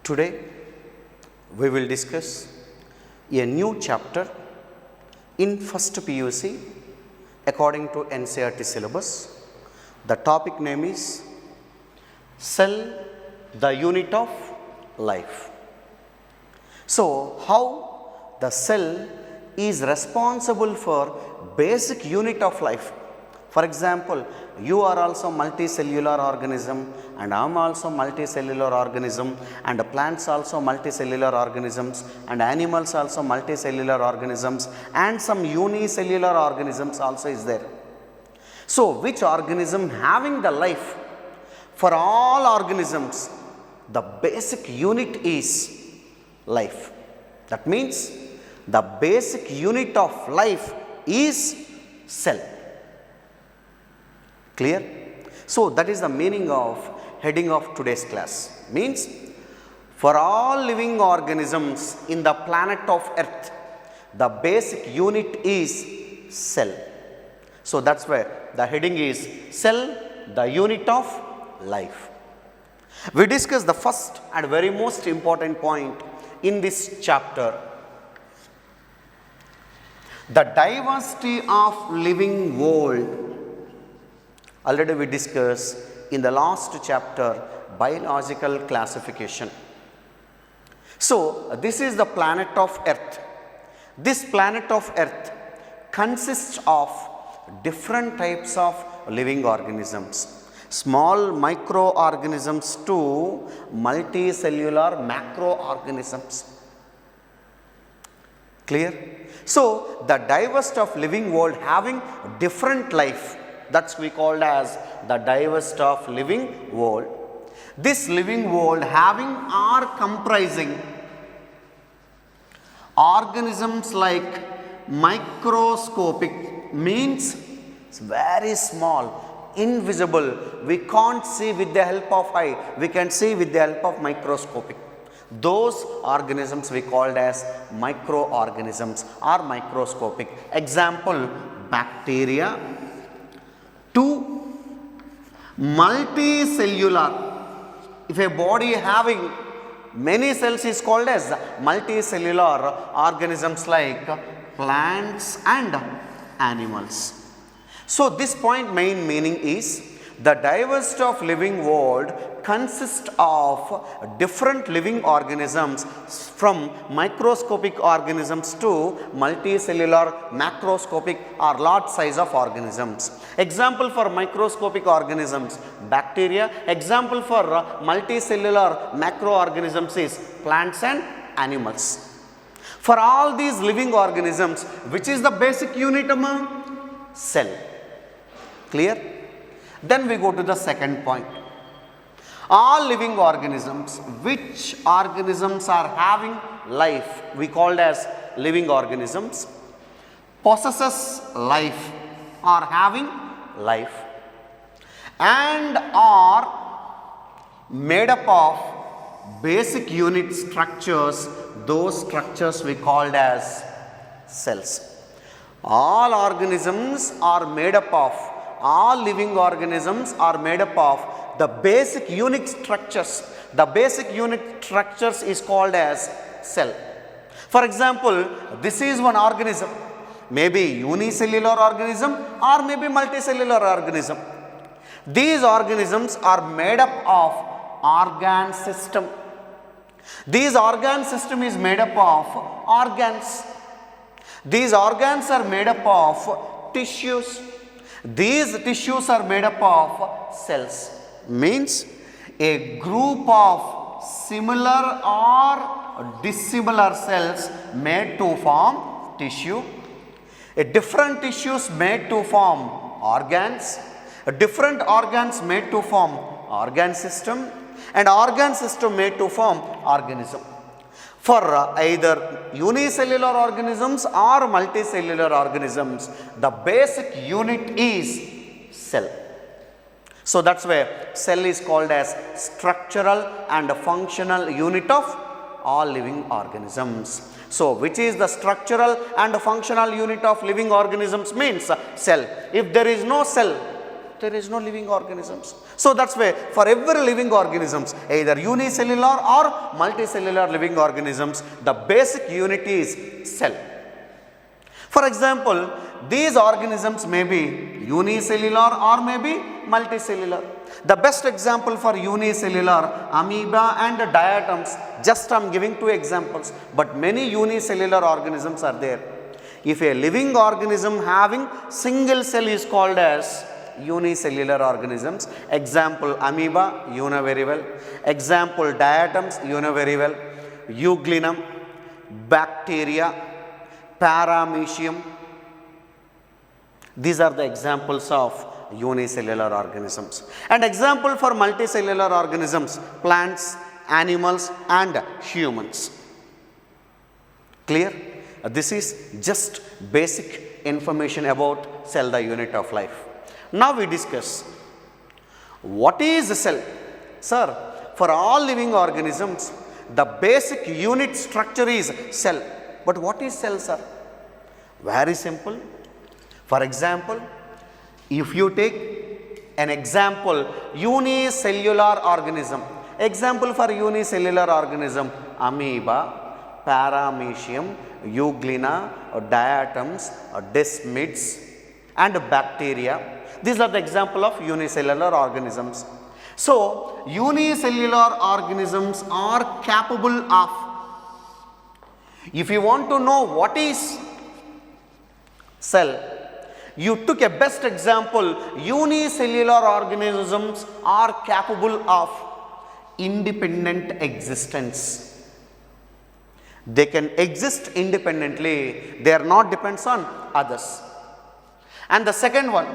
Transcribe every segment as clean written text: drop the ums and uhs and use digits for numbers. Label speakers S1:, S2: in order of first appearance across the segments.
S1: Today we will discuss a new chapter in first PUC according to NCERT syllabus. The topic name is Cell, the unit of life. So, how the cell is responsible for basic unit of life. For example, you are also multicellular organism and I am also multicellular organism, and plants also multicellular organisms, and animals also multicellular organisms, and some unicellular organisms also is there. So, which organism having the life? For all organisms, the basic unit is life. That means the basic unit of life is cell. Clear? So, that is the meaning of heading of today's class. Means for all living organisms in the planet of Earth, the basic unit is cell. So, that is where the heading is cell, the unit of life. We discuss the first and very most important point in this chapter, the diversity of living world. Already we discussed in the last chapter biological classification. So, this is the planet of Earth. This planet of Earth consists of different types of living organisms, small microorganisms to multicellular macroorganisms. Clear? So, the diversity of living world having different life, that's we called as the diversity of living world. This living world having or comprising organisms like microscopic, means it's very small, invisible, we can't see with the help of eye, we can see with the help of microscopic. Those organisms we called as microorganisms or microscopic. Example, bacteria. 2, multicellular. If a body having many cells is called as multicellular organisms like plants and animals. So, this point main meaning is the diversity of living world consists of different living organisms from microscopic organisms to multicellular, macroscopic or large size of organisms. Example for microscopic organisms, bacteria. Example for multicellular macroorganisms is plants and animals. For all these living organisms, which is the basic unit among? Cell. Clear? Then we go to the second point. All living organisms, which organisms are having life, we called as living organisms, possesses life or having life and are made up of basic unit structures, those structures we called as cells. All organisms are made up of, all living organisms are made up of the basic unit structures. The basic unit structures is called as cell. For example, this is one organism, maybe unicellular organism or maybe multicellular organism. These organisms are made up of organ system. These organ system is made up of organs. These organs are made up of tissues. These tissues are made up of cells. Means a group of similar or dissimilar cells made to form tissue. A different tissues made to form organs. Different organs made to form organ system. And organ system made to form organism. For either unicellular organisms or multicellular organisms, the basic unit is cell. So, that is where cell is called as structural and functional unit of all living organisms. So, which is the structural and functional unit of living organisms means cell. If there is no cell, there is no living organisms. So that's why for every living organisms, either unicellular or multicellular living organisms, the basic unit is cell. For example, these organisms may be unicellular or may be multicellular. The best example for unicellular, amoeba and diatoms, just I am giving 2 examples, but many unicellular organisms are there. If a living organism having single cell is called as unicellular organisms. Example amoeba, you know very well. Example diatoms, you know very well. Euglinum, bacteria, paramecium. These are the examples of unicellular organisms. And example for multicellular organisms, plants, animals and humans. Clear? This is just basic information about cell, the unit of life. Now we discuss what is a cell. Sir, for all living organisms, the basic unit structure is cell. But what is cell, sir? Very simple. For example, if you take an example, unicellular organism. Example for unicellular organism, amoeba, paramecium, euglena, diatoms, desmids and bacteria. These are the example of unicellular organisms. So, unicellular organisms are capable of, if you want to know what is cell, you took a best example, unicellular organisms are capable of independent existence. They can exist independently, they are not depends on others. And the second one,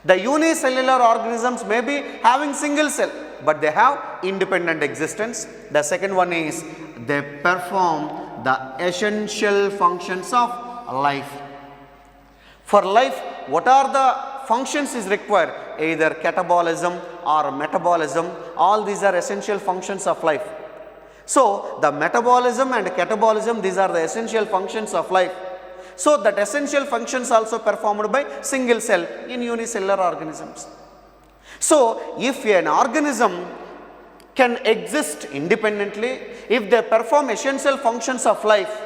S1: the unicellular organisms may be having single cell, but they have independent existence. The second one is they perform the essential functions of life. For life, what are the functions is required? Either catabolism or metabolism, all these are essential functions of life. So, the metabolism and catabolism, these are the essential functions of life. So, that essential functions also performed by single cell in unicellular organisms. So, if an organism can exist independently, if they perform essential functions of life,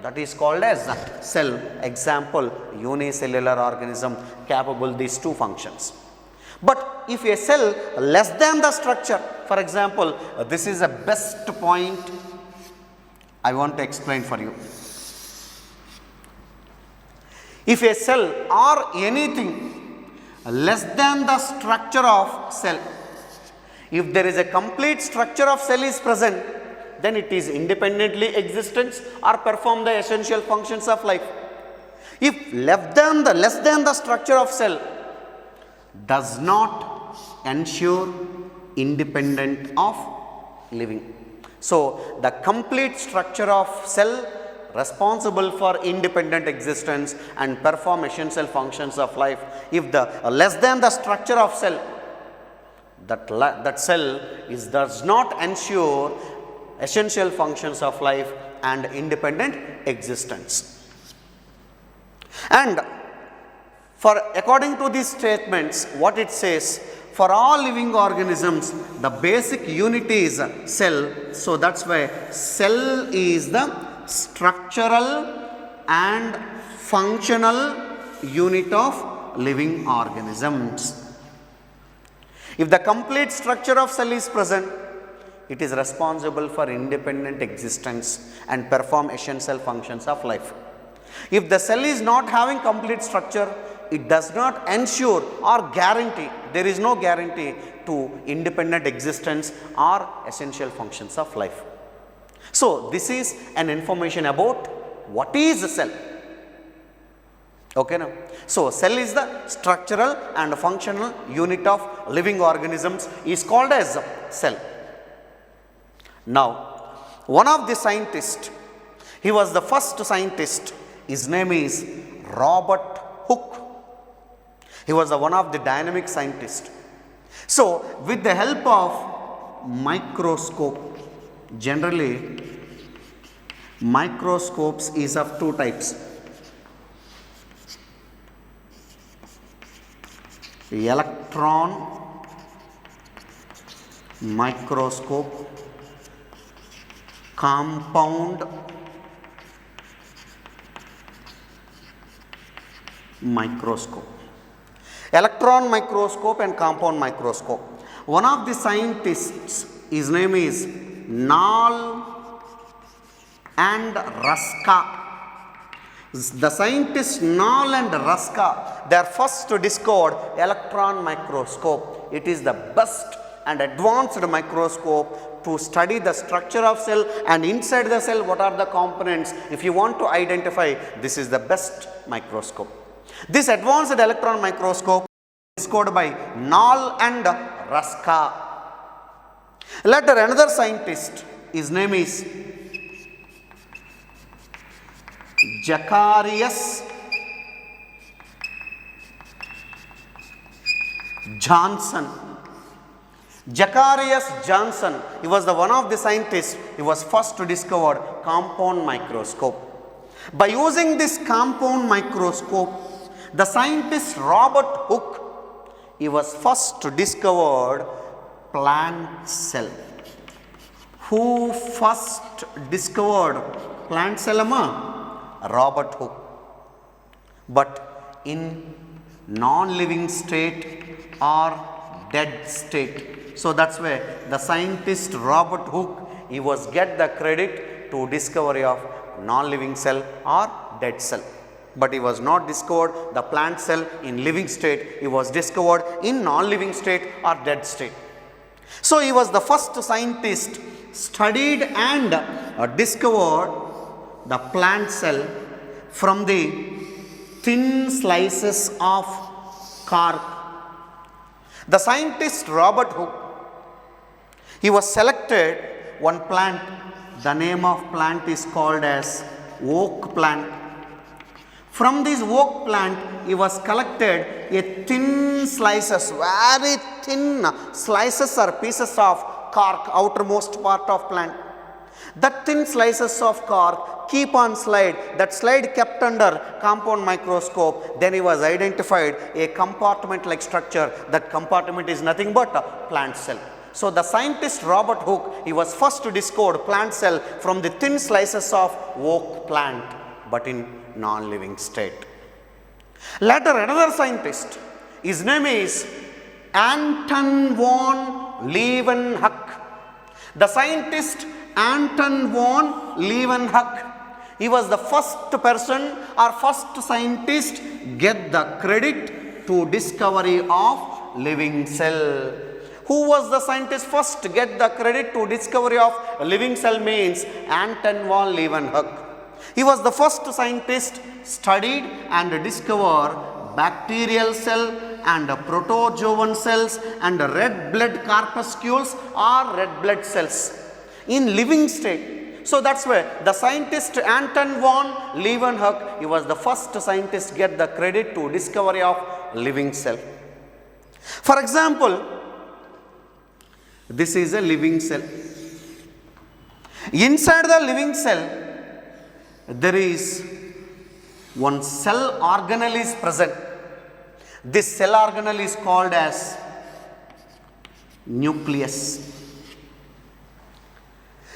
S1: that is called as cell. Example, unicellular organism capable these two functions. But if a cell less than the structure, for example, this is a best point I want to explain for you. If a cell or anything less than the structure of cell, if there is a complete structure of cell is present, then it is independently existence or perform the essential functions of life. If less than the structure of cell does not ensure independent of living. So, the complete structure of cell responsible for independent existence and perform essential functions of life. If the less than the structure of cell, that cell does not ensure essential functions of life and independent existence. And according to these statements, what it says, for all living organisms, the basic unit is cell. So, that is why cell is the structural and functional unit of living organisms. If the complete structure of cell is present, it is responsible for independent existence and perform essential functions of life. If the cell is not having complete structure, it does not ensure or guarantee, there is no guarantee to independent existence or essential functions of life. So, this is an information about what is a cell. Okay now. So, cell is the structural and functional unit of living organisms is called as cell. Now, one of the scientists, he was the first scientist, his name is Robert Hooke. He was one of the dynamic scientists. So, with the help of microscope, generally microscopes is of two types. electron microscope, compound microscope. Electron microscope and compound microscope. One of the scientists, his name is Nall and Ruska. The scientists Nall and Ruska, they are first to discover electron microscope. It is the best and advanced microscope to study the structure of cell, and inside the cell what are the components. If you want to identify, this is the best microscope. This advanced electron microscope is discovered by Nall and Ruska. Later another scientist, his name is Zacharias Johnson. Zacharias Johnson, he was the one of the scientists, he was first to discover compound microscope. By using this compound microscope, the scientist Robert Hooke, he was first to discover plant cell. Who first discovered plant cell, amma? Robert Hooke. But in non-living state or dead state. So that's why the scientist Robert Hooke, he was get the credit to discovery of non-living cell or dead cell. But he was not discovered the plant cell in living state, he was discovered in non-living state or dead state. So he was the first scientist studied and discovered the plant cell from the thin slices of cork. The scientist Robert Hooke, he was selected one plant, the name of plant is called as oak plant. From this oak plant, he was collected a thin slices, very thin slices or pieces of cork, outermost part of plant. That thin slices of cork keep on slide, that slide kept under compound microscope, then he was identified a compartment like structure. That compartment is nothing but a plant cell. So the scientist Robert Hooke, he was first to discover plant cell from the thin slices of oak plant, but in non-living state. Later another scientist, his name is Anton von Leeuwenhoek. The scientist Anton von Leeuwenhoek, he was the first person or first scientist get the credit to discovery of living cell. Who was the scientist first to get the credit to discovery of living cell means Anton von Leeuwenhoek. He was the first scientist studied and discovered bacterial cell and protozoan cells and red blood corpuscles or red blood cells in living state. So that's why the scientist Anton von Leeuwenhoek, he was the first scientist get the credit to discovery of living cell. For example, this is a living cell. Inside the living cell, there is one cell organelle is present. This cell organelle is called as nucleus.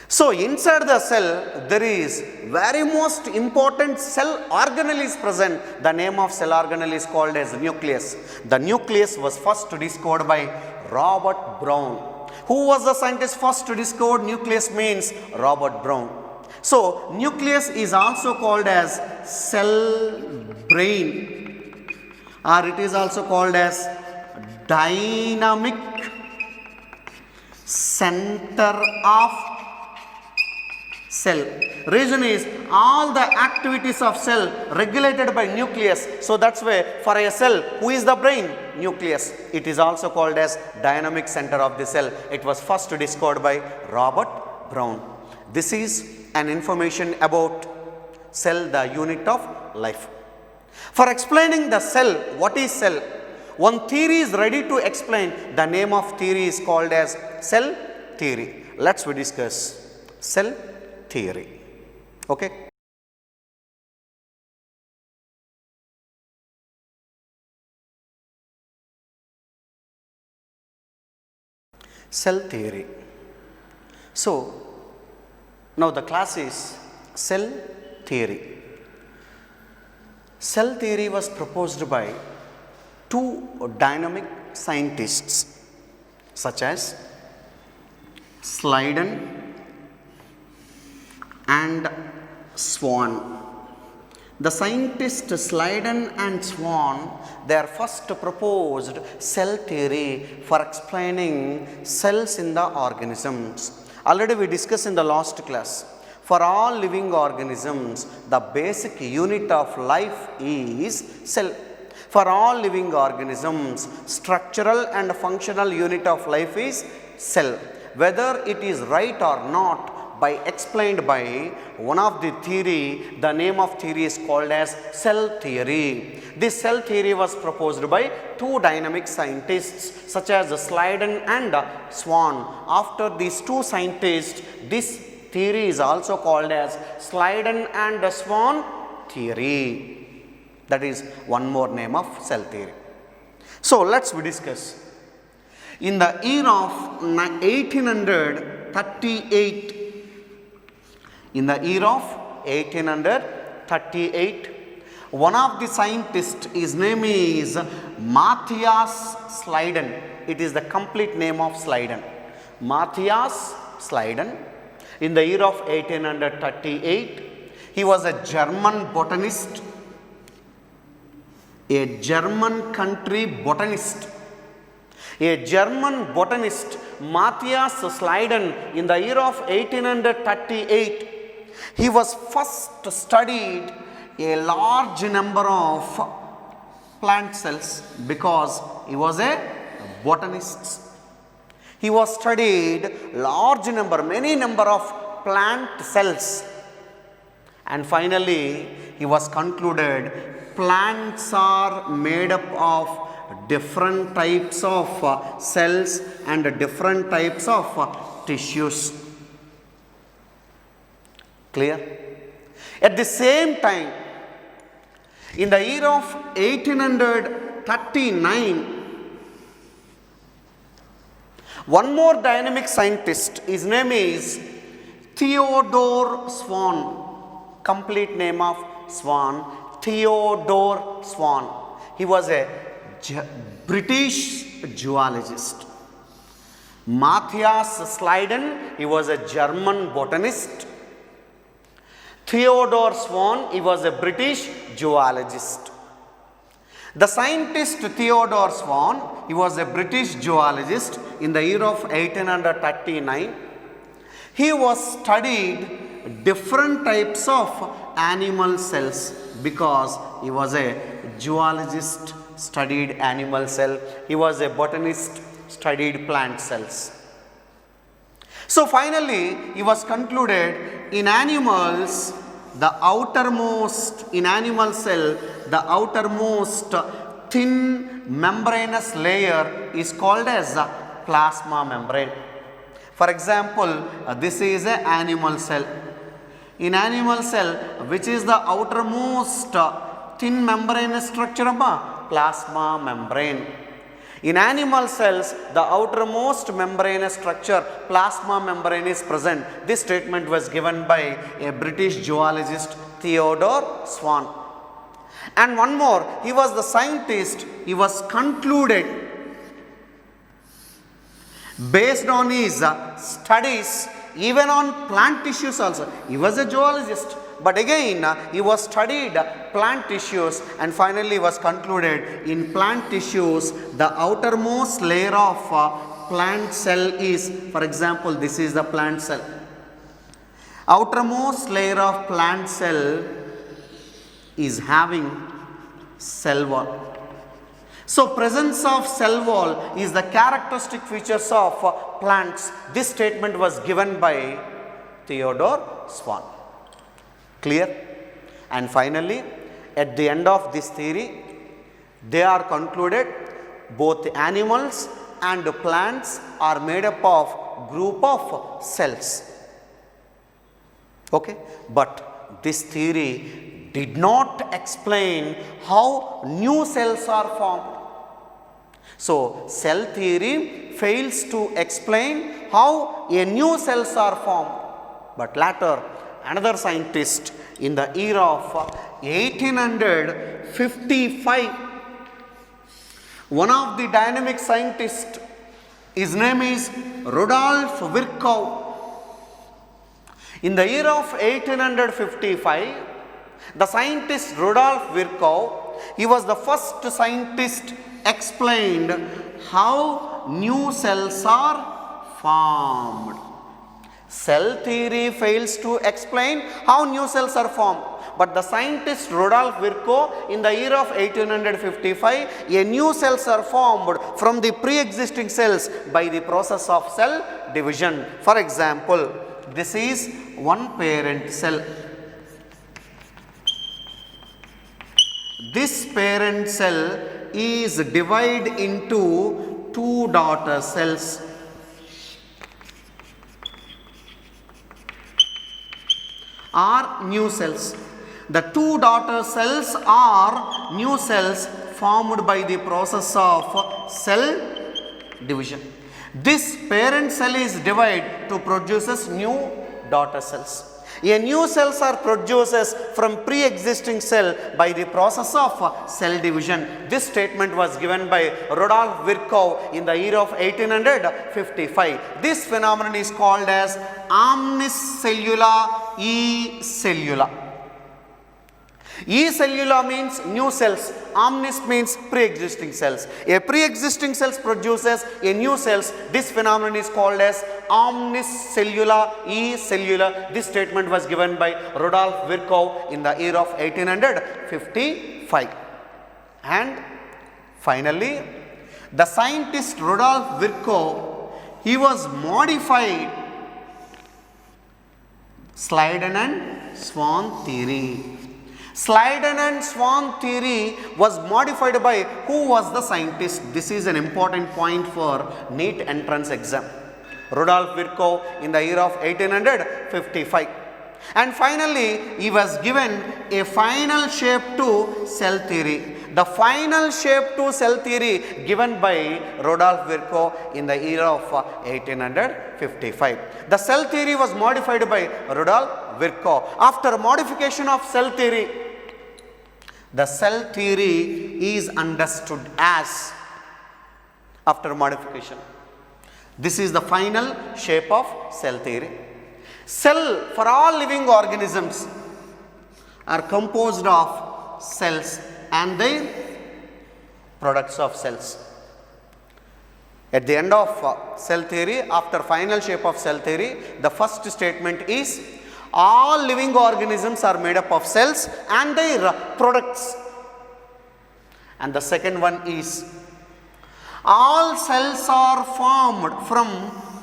S1: So inside the cell, there is very most important cell organelle is present. The name of cell organelle is called as nucleus. The nucleus was first discovered by Robert Brown. Who was the scientist first to discover nucleus means Robert Brown. So nucleus is also called as cell brain, or it is also called as dynamic center of cell. Reason is all the activities of cell regulated by nucleus. So that's why for a cell, who is the brain? Nucleus. It is also called as dynamic center of the cell. It was first discovered by Robert Brown. This is an information about cell, the unit of life. For explaining the cell, what is cell? One theory is ready to explain. The name of theory is called as cell theory. Let's we discuss cell theory. Okay. Cell theory. So, now the class is cell theory. Cell theory was proposed by two dynamic scientists such as Sladen and Swan. The scientists Sladen and Swan, they are first proposed cell theory for explaining cells in the organisms. Already we discussed in the last class. For all living organisms, the basic unit of life is cell. For all living organisms, structural and functional unit of life is cell. Whether it is right or not, explained by one of the theory, the name of theory is called as cell theory. This cell theory was proposed by two dynamic scientists such as Sladen and Swan. After these two scientists, this theory is also called as Sladen and Swan theory. That is one more name of cell theory. So let's discuss. In the year of 1838, one of the scientists, his name is Matthias Sladen. It is the complete name of Sladen. Matthias Sladen. In the year of 1838, he was a German botanist, a German country botanist. A German botanist, Matthias Sladen, in the year of 1838, he was first studied a large number of plant cells because he was a botanist. He was studied many number of plant cells, and finally he was concluded plants are made up of different types of cells and different types of tissues. Clear? At the same time, in the year of 1839, one more dynamic scientist, his name is Theodore Swan. Complete name of Swan, Theodore Swan. He was a British zoologist. Matthias Sladen, he was a German botanist. Theodore Swan, he was a British zoologist. The scientist Theodore Swan, he was a British zoologist in the year of 1839. He was studied different types of animal cells because he was a zoologist, studied animal cell. He was a botanist, studied plant cells. So finally, he was concluded in animals, the outermost thin membranous layer is called as a plasma membrane. For example, this is an animal cell. In animal cell, which is the outermost thin membranous structure of a plasma membrane. In animal cells, the outermost membranous structure, plasma membrane, is present. This statement was given by a British zoologist, Theodore Swan. And one more, he was the scientist, he was concluded based on his studies even on plant tissues also. He was a zoologist, but again he was studied plant tissues, and finally was concluded in plant tissues the outermost layer of plant cell is, for example, this is the plant cell. Outermost layer of plant cell is having cell wall. So presence of cell wall is the characteristic features of plants. This statement was given by Theodore Swan. Clear? And finally, at the end of this theory, they are concluded both animals and plants are made up of group of cells. Okay? But this theory did not explain how new cells are formed. So, cell theory fails to explain how a new cells are formed. But later, another scientist in the year of 1855, one of the dynamic scientists, his name is Rudolf Virchow. In the year of 1855, the scientist Rudolf Virchow, he was the first scientist explained how new cells are formed. Cell theory fails to explain how new cells are formed. But the scientist Rudolf Virchow, in the year of 1855, a new cells are formed from the pre-existing cells by the process of cell division. For example, this is one parent cell. This parent cell is divided into two daughter cells. Are new cells. The two daughter cells are new cells formed by the process of cell division. This parent cell is divided to produces new daughter cells. A new cells are produced from pre-existing cell by the process of cell division. This statement was given by Rudolf Virchow in the year of 1855. This phenomenon is called as omniscellula e-cellula. E-cellula means new cells, omnis means pre-existing cells. A pre-existing cells produces a new cells. This phenomenon is called as omniscellula e-cellula. This statement was given by Rudolf Virchow in the year of 1855. And finally, the scientist Rudolf Virchow, he was modified Schleiden and Swan theory. Schleiden and Swan theory was modified by who was the scientist? This is an important point for NEET entrance exam. Rudolf Virchow in the year of 1855. And finally, he was given a final shape to cell theory. The final shape to cell theory given by Rudolf Virchow in the year of 1855. The cell theory was modified by Rudolf Virchow. After modification of cell theory, the cell theory is understood as, after modification, this is the final shape of cell theory. Cell for all living organisms are composed of cells and the products of cells. At the end of cell theory, after final shape of cell theory, the first statement is all living organisms are made up of cells and their products. And the second one is all cells are formed from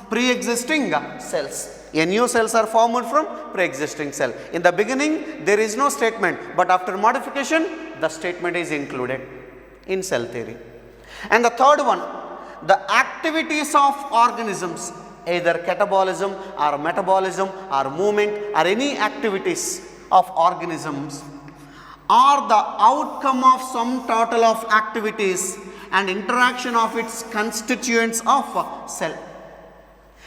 S1: pre-existing cells. A new cells are formed from pre-existing cell. In the beginning, there is no statement, but after modification, the statement is included in cell theory. And the third one, the activities of organisms, either catabolism or metabolism or movement or any activities of organisms, are the outcome of sum total of activities and interaction of its constituents of cell.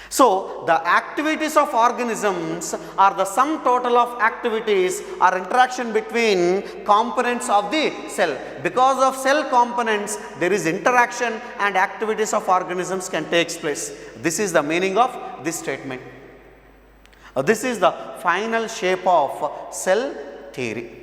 S1: So, the activities of organisms are the sum total of activities or interaction between components of the cell. Because of cell components, there is interaction and activities of organisms can take place. This is the meaning of this statement. This is the final shape of cell theory.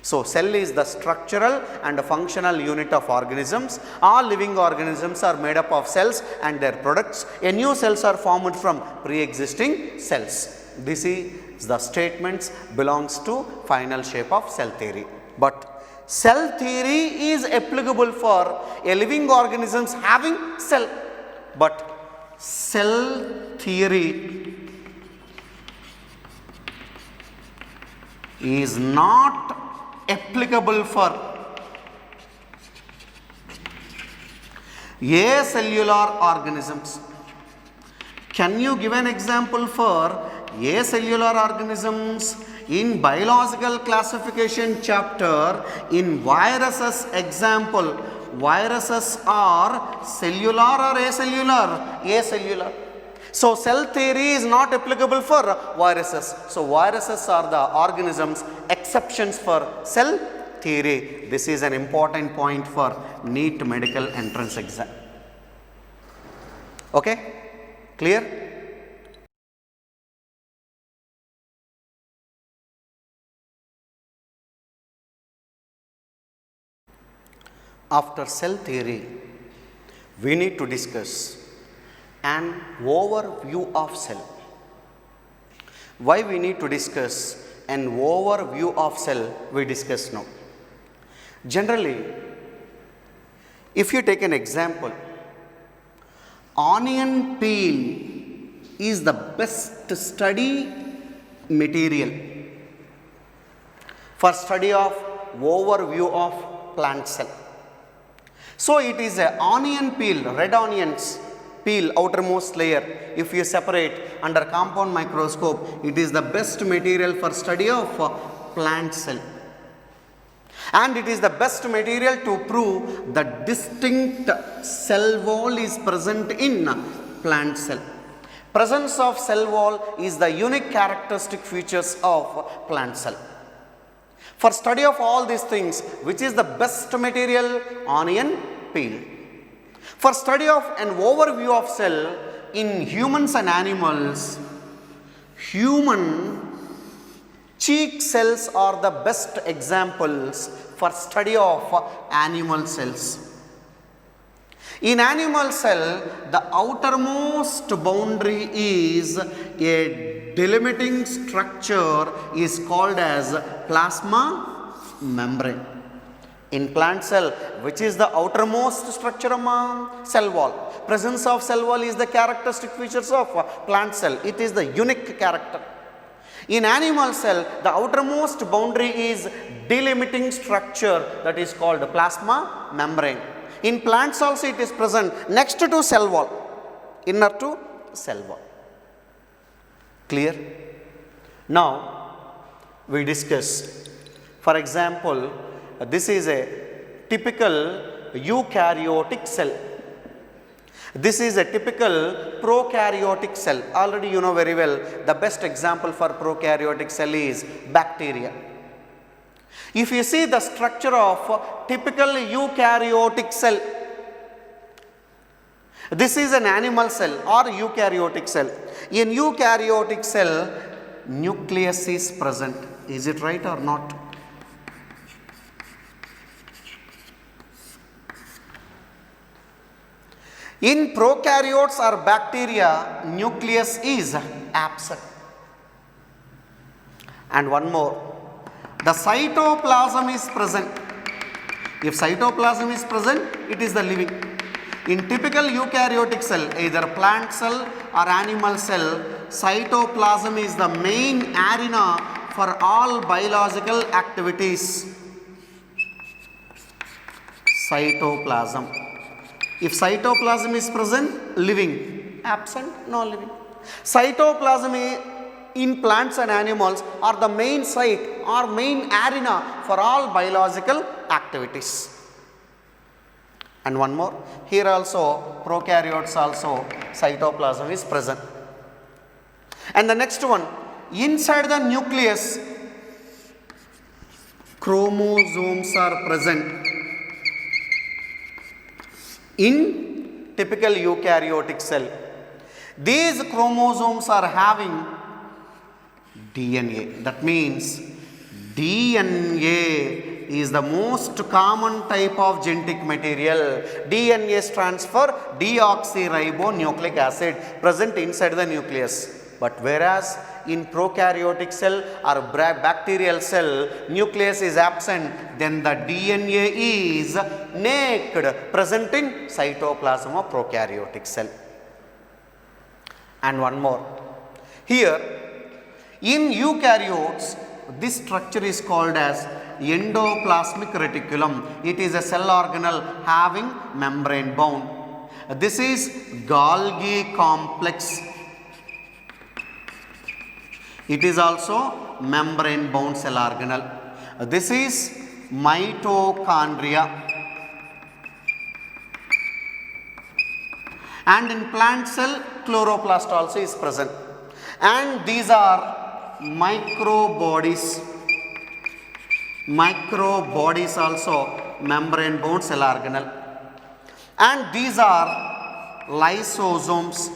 S1: So, cell is the structural and functional unit of organisms. All living organisms are made up of cells and their products. A new cells are formed from pre-existing cells. This is the statements belongs to final shape of cell theory. But cell theory is applicable for a living organisms having cell. But cell theory is not applicable for acellular organisms. Can you give an example for acellular organisms? In biological classification chapter, in viruses example, viruses are cellular or acellular? Acellular. So cell theory is not applicable for viruses. So viruses are the organisms, exceptions for cell theory. This is an important point for NEET medical entrance exam. Okay? Clear? After cell theory, we need to discuss an overview of cell. Why we need to discuss an overview of cell, we discuss now. Generally, if you take an example, onion peel is the best study material for study of overview of plant cell. So it is a onion peel, red onions peel, outermost layer. If you separate under compound microscope, it is the best material for study of plant cell. And it is the best material to prove the distinct cell wall is present in plant cell. Presence of cell wall is the unique characteristic features of plant cell. For study of all these things, which is the best material? Onion peel. For study of an overview of cell in humans and animals, human cheek cells are the best examples for study of animal cells. In animal cell, the outermost boundary is a delimiting structure is called as plasma membrane. In plant cell, which is the outermost structure of cell wall. Presence of cell wall is the characteristic features of plant cell. It is the unique character. In animal cell, the outermost boundary is delimiting structure that is called plasma membrane. In plants also it is present next to cell wall, inner to cell wall. Clear? Now we discuss, for example, this is a typical eukaryotic cell. This is a typical prokaryotic cell. Already you know very well, the best example for prokaryotic cell is bacteria. If you see the structure of typical eukaryotic cell, this is an animal cell or eukaryotic cell. In eukaryotic cell, nucleus is present. Is it right or not? In prokaryotes or bacteria, nucleus is absent. And one more, the cytoplasm is present. If cytoplasm is present, it is the living. In typical eukaryotic cell, either plant cell or animal cell, cytoplasm is the main arena for all biological activities. Cytoplasm. If cytoplasm is present, living. Absent, no living. Cytoplasm in plants and animals are the main site or main arena for all biological activities. And one more, here also prokaryotes also cytoplasm is present. And the next one, inside the nucleus, chromosomes are present. In typical eukaryotic cell, these chromosomes are having DNA. That means DNA is the most common type of genetic material. DNA stands for deoxyribonucleic acid present inside the nucleus. But whereas in prokaryotic cell or bacterial cell, nucleus is absent, then the DNA is naked, present in cytoplasm of prokaryotic cell. And one more, here in eukaryotes, this structure is called as endoplasmic reticulum. It is a cell organelle having membrane bound. This is Golgi complex. It is also membrane bound cell organelle. This is mitochondria. and in plant cell chloroplast also is present, and these are microbodies. Microbodies also membrane bound cell organelle, and these are lysosomes.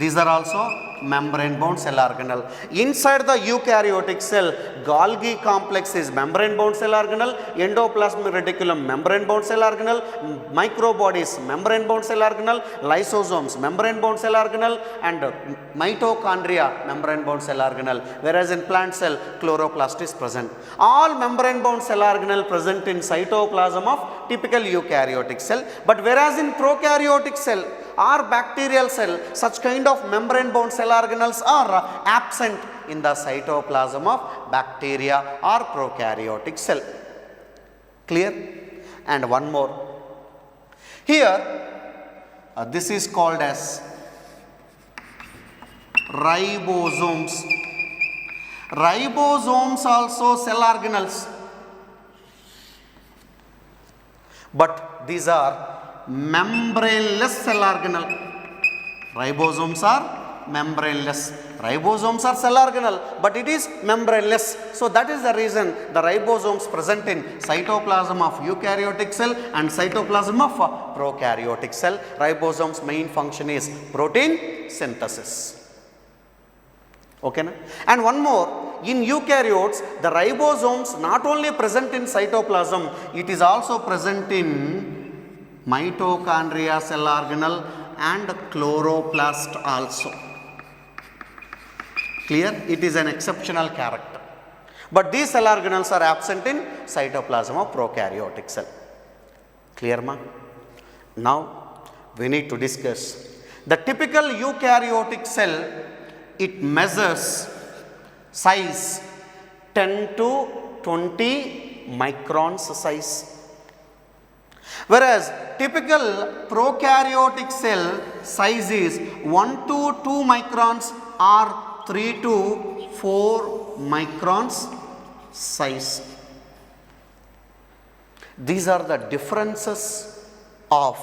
S1: These are also membrane bound cell organelle. Inside the eukaryotic cell, Golgi complex is membrane bound cell organelle, endoplasmic reticulum membrane bound cell organelle, microbodies membrane bound cell organelle, lysosomes membrane bound cell organelle, and mitochondria membrane bound cell organelle. Whereas in plant cell, chloroplast is present. All membrane bound cell organelle present in cytoplasm of typical eukaryotic cell, but whereas in prokaryotic cell or bacterial cell, such kind of membrane bound cell organelles are absent in the cytoplasm of bacteria or prokaryotic cell. Clear? And one more. Here, this is called as ribosomes. Ribosomes also cell organelles, but these are membraneless cell organelle. Ribosomes are membraneless. Ribosomes are cell organelle, but it is membraneless. So that is the reason the ribosomes present in cytoplasm of eukaryotic cell and cytoplasm of prokaryotic cell. Ribosomes main function is protein synthesis. Okay, na? And one more, in eukaryotes, the ribosomes not only present in cytoplasm, it is also present in mitochondria cell organelle and chloroplast also. Clear? It is an exceptional character. But these cell organelles are absent in cytoplasm of prokaryotic cell. Clear, ma? Now, we need to discuss the typical eukaryotic cell. It measures size 10 to 20 microns size. Whereas typical prokaryotic cell size is 1 to 2 microns or 3 to 4 microns size. These are the differences of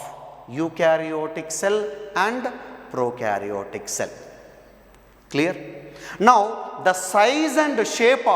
S1: eukaryotic cell and prokaryotic cell. Clear? Now, the size and shape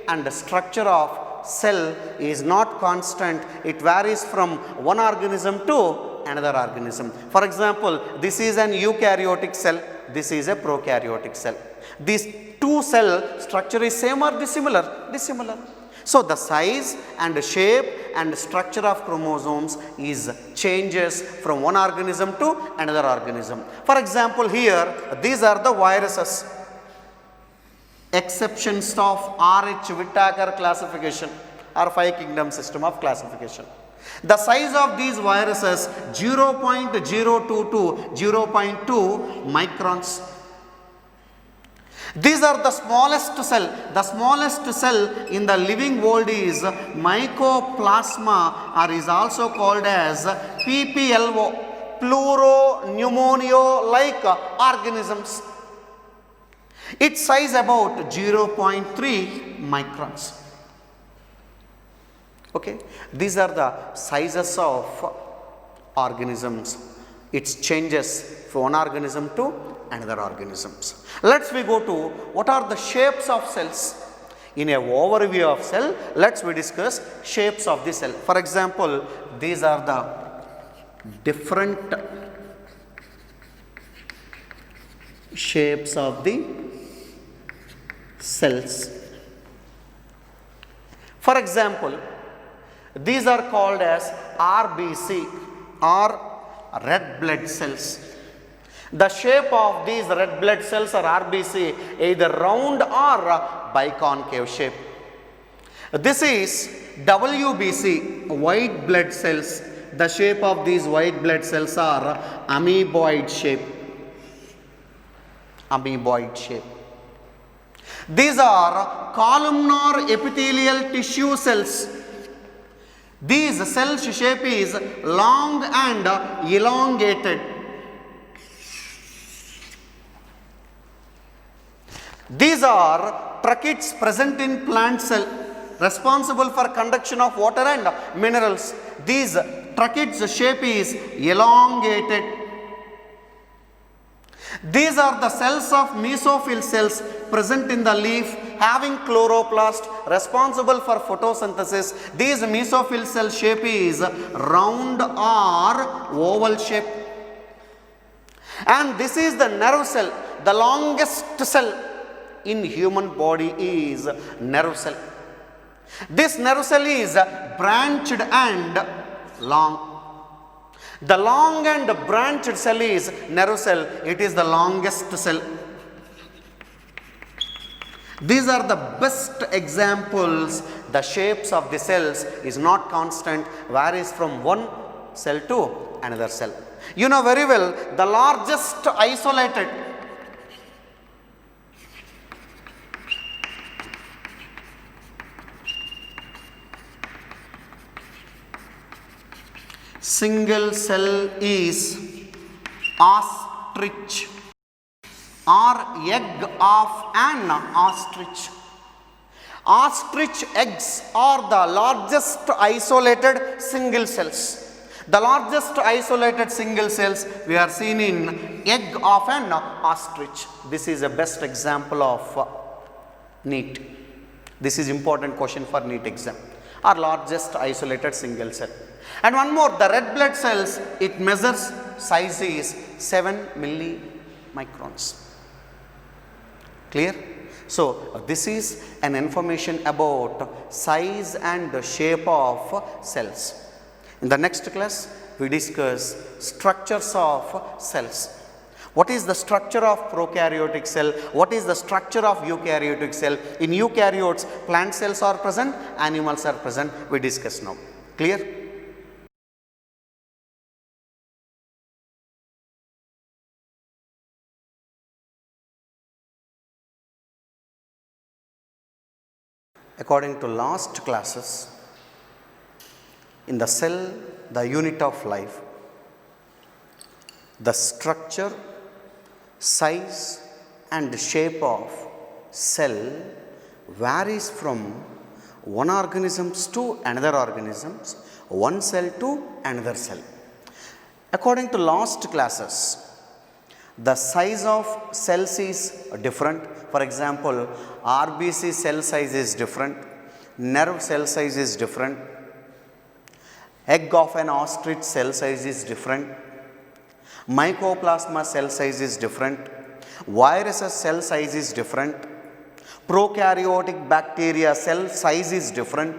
S1: and the structure of cell is not constant. It varies from one organism to another organism. For example, this is an eukaryotic cell, this is a prokaryotic cell. These two cell structure is same or dissimilar? Dissimilar. So the size and shape and structure of chromosomes is changes from one organism to another organism. For example, here these are the viruses. Exceptions of R.H. Whittaker classification or 5 kingdom system of classification. The size of these viruses 0.02 to 0.2 microns. These are the smallest cell. The smallest cell in the living world is mycoplasma, or is also called as PPLO, pleuropneumonio-like organisms. Its size about 0.3 microns. Okay, these are the sizes of organisms. It changes from one organism to another organisms. Let's we go to what are the shapes of cells. In a overview of cell, let's we discuss shapes of the cell. For example, these are the different shapes of the cells. For example, these are called as RBC or red blood cells. The shape of these red blood cells or RBC either round or biconcave shape. This is WBC, white blood cells. The shape of these white blood cells are amoeboid shape. Amoeboid shape. These are columnar epithelial tissue cells. These cells shape is long and elongated. These are tracheids present in plant cell, responsible for conduction of water and minerals. These tracheids shape is elongated. These are the cells of mesophyll cells present in the leaf having chloroplast responsible for photosynthesis. These mesophyll cell shape is round or oval shape. And this is the nerve cell. The longest cell in human body is nerve cell. This nerve cell is branched and long. The long and branched cell is nerve cell. It is the longest cell. These are the best examples. The shapes of the cells is not constant, varies from one cell to another cell. You know very well, the largest isolated single cell is ostrich or egg of an ostrich. Ostrich eggs are the largest isolated single cells. The largest isolated single cells we are seen in egg of an ostrich. This is a best example of NEET. This is important question for NEET exam. Our largest isolated single cell. And one more, the red blood cells, it measures size is 7 millimicrons. Clear? So, this is an information about size and shape of cells. In the next class, we discuss structures of cells. What is the structure of prokaryotic cell? What is the structure of eukaryotic cell? In eukaryotes, plant cells are present, animals are present. We discuss now. Clear? According to last classes, in the cell, the unit of life, the structure, size and shape of cell varies from one organism to another organisms, one cell to another cell. According to last classes, the size of cells is different. For example, RBC cell size is different, nerve cell size is different, egg of an ostrich cell size is different, mycoplasma cell size is different, viruses cell size is different, prokaryotic bacteria cell size is different,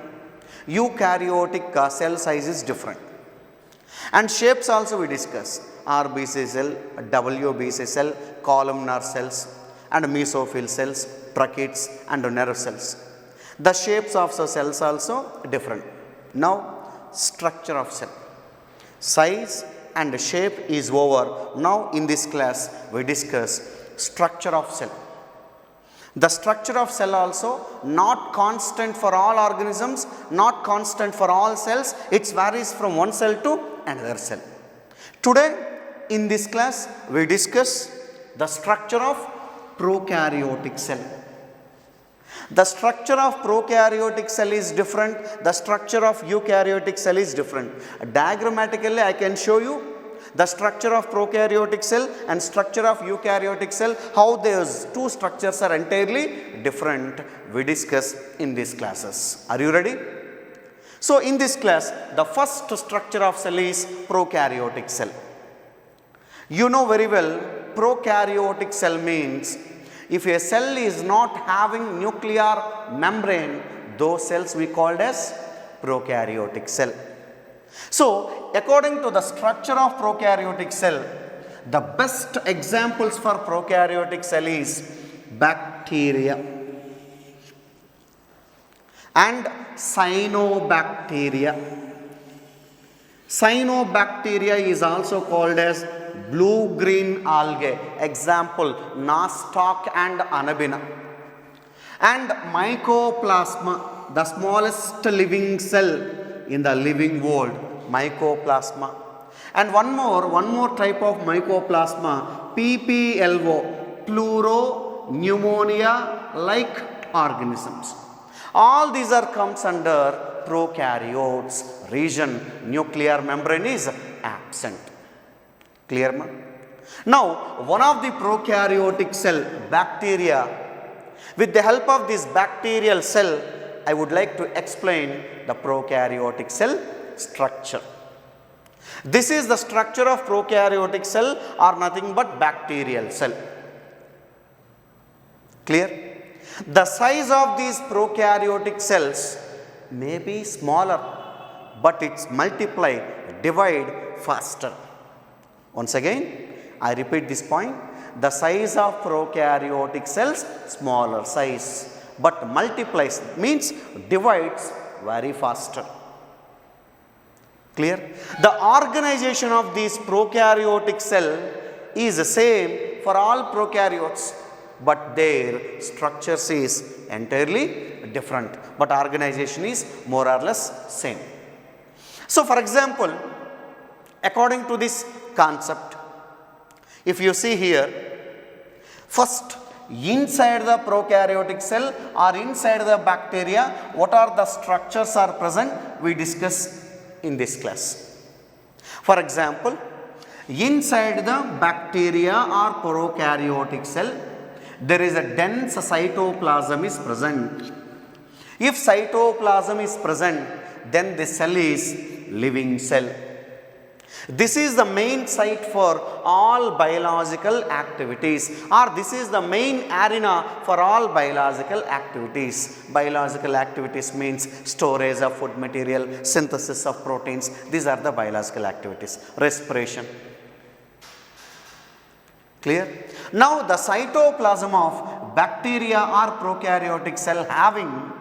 S1: eukaryotic cell size is different. And shapes also we discuss. RBC cell, WBC cell, columnar cells and mesophyll cells, tracheids and nerve cells. The shapes of the cells also different. Now, structure of cell. Size and shape is over. Now, in this class, we discuss structure of cell. The structure of cell also not constant for all organisms, not constant for all cells. It varies from one cell to another cell. Today, in this class, we discuss the structure of prokaryotic cell. The structure of prokaryotic cell is different. The structure of eukaryotic cell is different. Diagrammatically, I can show you the structure of prokaryotic cell and structure of eukaryotic cell, how those two structures are entirely different. We discuss in these classes. Are you ready? So, in this class, the first structure of cell is prokaryotic cell. You know very well, prokaryotic cell means if a cell is not having nuclear membrane, those cells we called as prokaryotic cell. So, according to the structure of prokaryotic cell, the best examples for prokaryotic cell is bacteria and cyanobacteria. Cyanobacteria is also called as blue-green algae. Example, nostoc and anabina. And mycoplasma, the smallest living cell in the living world, mycoplasma. And one more type of mycoplasma, PPLO, pleuropneumonia like organisms. All these are comes under prokaryotes region, nuclear membrane is absent. Clear, ma? Now, one of the prokaryotic cell, bacteria, with the help of this bacterial cell, I would like to explain the prokaryotic cell structure. This is the structure of prokaryotic cell or nothing but bacterial cell. Clear? The size of these prokaryotic cells may be smaller, but its multiply, divide faster. Once again, I repeat this point. The size of prokaryotic cells smaller size, but multiplies means divides very faster. Clear? The organization of this prokaryotic cell is the same for all prokaryotes, but their structures is entirely different, but organization is more or less same. So, for example, according to this concept, if you see here, first inside the prokaryotic cell or inside the bacteria, what are the structures are present, we discuss in this class. For example, inside the bacteria or prokaryotic cell, there is a dense cytoplasm is present. If cytoplasm is present, then the cell is living cell. This is the main site for all biological activities, or this is the main arena for all biological activities. Biological activities means storage of food material, synthesis of proteins. These are the biological activities. Respiration. Clear? Now the cytoplasm of bacteria or prokaryotic cell having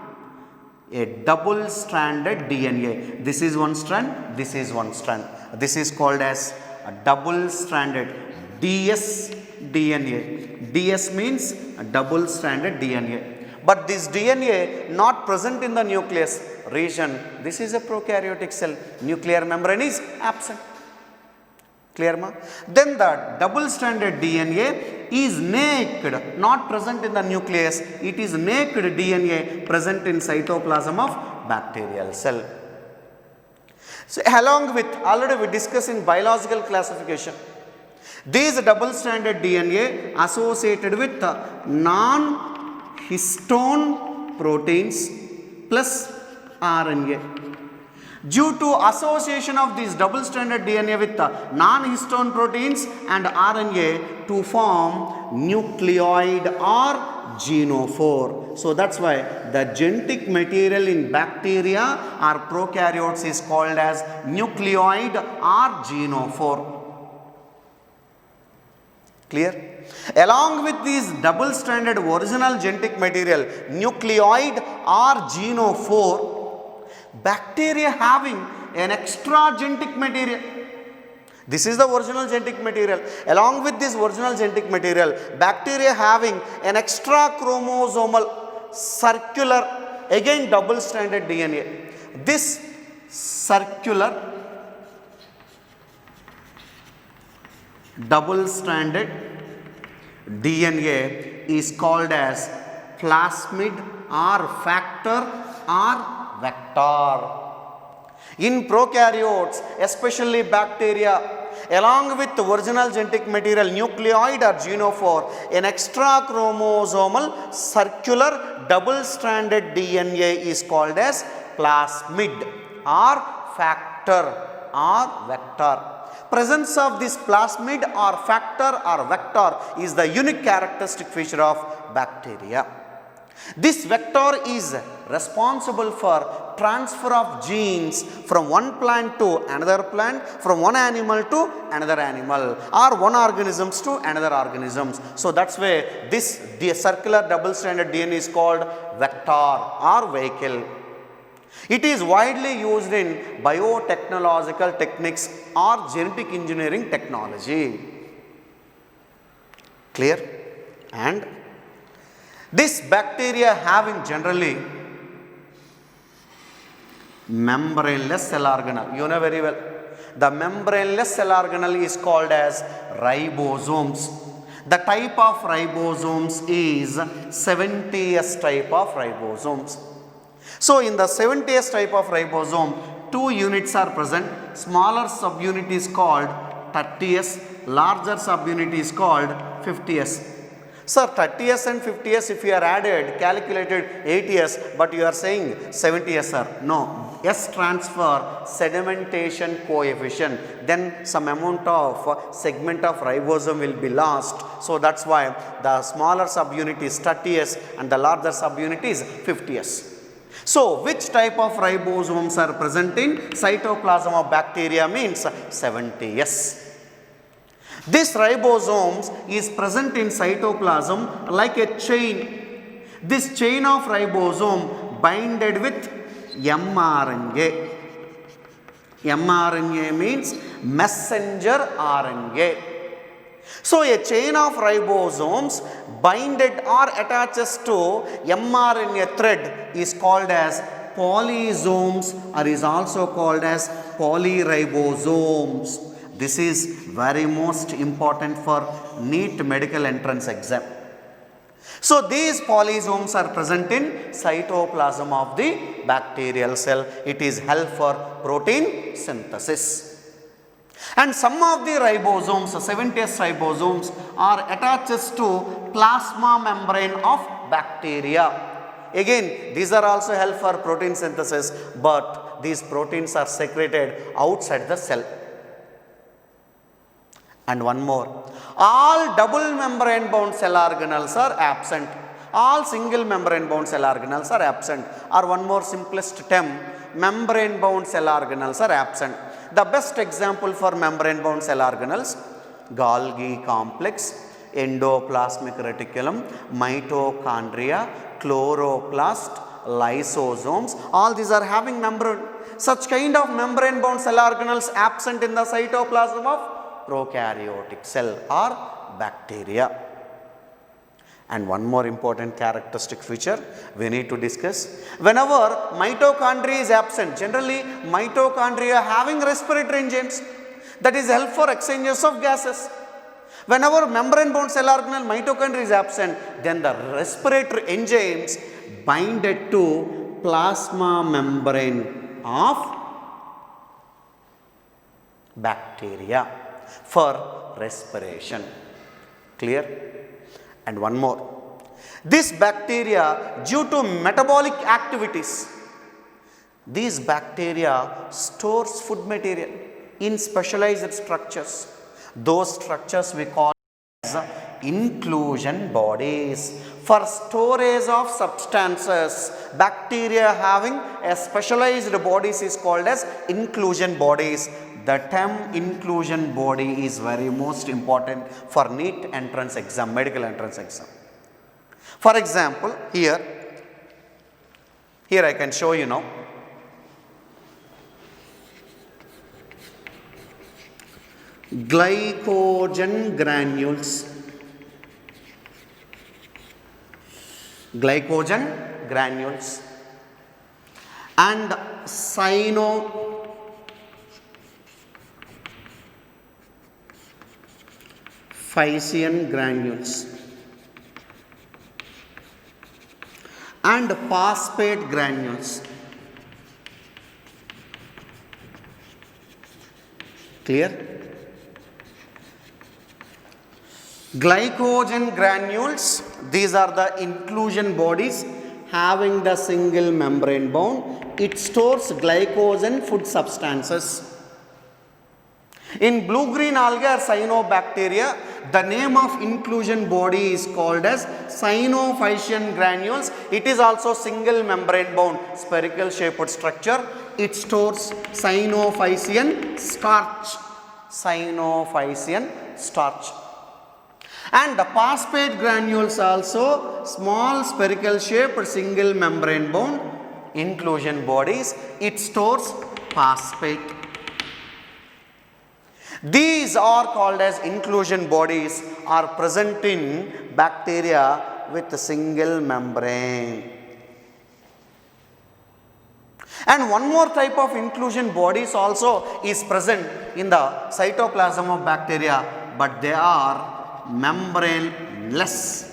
S1: a double-stranded DNA. This is one strand, this is one strand. This is called as a double-stranded DS DNA. DS means a double-stranded DNA. But this DNA not present in the nucleus region. This is a prokaryotic cell. Nuclear membrane is absent. Clear, ma? Then the double-stranded DNA is naked, not present in the nucleus. It is naked DNA present in cytoplasm of bacterial cell. So, along with, already we discussed in biological classification, these double-stranded DNA associated with non-histone proteins plus RNA. Due to association of this double-stranded DNA with non-histone proteins and RNA to form nucleoid or genophore. So, that is why the genetic material in bacteria or prokaryotes is called as nucleoid or genophore. Clear? Along with this double-stranded original genetic material, nucleoid or genophore, bacteria having an extra genetic material. This is the original genetic material. Along with this original genetic material, bacteria having an extra chromosomal circular, again double-stranded DNA. This circular double-stranded DNA is called as plasmid or factor or vector. In prokaryotes, especially bacteria, along with the original genetic material nucleoid or genophore, an extra chromosomal circular double-stranded DNA is called as plasmid or factor or vector. Presence of this plasmid or factor or vector is the unique characteristic feature of bacteria. This vector is responsible for transfer of genes from one plant to another plant, from one animal to another animal, or one organisms to another organisms. So, that is why the circular double-stranded DNA is called vector or vehicle. It is widely used in biotechnological techniques or genetic engineering technology. Clear? And this bacteria having generally membraneless cell organelle. You know very well. The membraneless cell organelle is called as ribosomes. The type of ribosomes is 70S type of ribosomes. So in the 70s type of ribosome, two units are present. Smaller subunit is called 30s, larger subunit is called 50s. Sir, 30s and 50s if you are added, calculated 80s, but you are saying 70s, sir. No. S transfer sedimentation coefficient, then some amount of segment of ribosome will be lost. So that's why the smaller subunit is 30s and the larger subunit is 50s. So which type of ribosomes are present in cytoplasm of bacteria means 70s. This ribosomes is present in cytoplasm like a chain. This chain of ribosome binded with mRNA. mRNA means messenger RNA. So a chain of ribosomes binded or attaches to mRNA thread is called as polysomes or is also called as polyribosomes. This is very most important for NEET medical entrance exam. So these polysomes are present in cytoplasm of the bacterial cell. It is help for protein synthesis. And some of the ribosomes, 70s ribosomes, are attached to plasma membrane of bacteria. Again, these are also help for protein synthesis, but these proteins are secreted outside the cell. And one more, all double membrane bound cell organelles are absent. All single membrane bound cell organelles are absent. Or one more simplest term, membrane bound cell organelles are absent. The best example for membrane bound cell organelles, Golgi complex, endoplasmic reticulum, mitochondria, chloroplast, lysosomes, all these are having membrane. Such kind of membrane bound cell organelles absent in the cytoplasm of prokaryotic cell or bacteria. And one more important characteristic feature we need to discuss. Whenever mitochondria is absent, generally mitochondria having respiratory enzymes that is help for exchanges of gases. Whenever membrane bound cell organelle mitochondria is absent, then the respiratory enzymes binded to plasma membrane of bacteria for respiration. Clear? And one more. This bacteria, due to metabolic activities, these bacteria stores food material in specialized structures. Those structures we call as inclusion bodies. For storage of substances, bacteria having a specialized bodies is called as inclusion bodies. The term inclusion body is very most important for NEET entrance exam, medical entrance exam. For example, here I can show you now. Glycogen granules. Glycogen granules and Physian granules and phosphate granules. Clear? Glycogen granules, these are the inclusion bodies having the single membrane bound. It stores glycogen food substances. In blue-green algae or cyanobacteria, the name of inclusion body is called as cyanophysian granules. It is also single membrane bound spherical shaped structure. It stores cyanophysian starch. Cyanophysian starch. And the phosphate granules also small spherical shaped single membrane bound inclusion bodies. It stores phosphate. These are called as inclusion bodies, are present in bacteria with a single membrane. And one more type of inclusion bodies also is present in the cytoplasm of bacteria, but they are membraneless.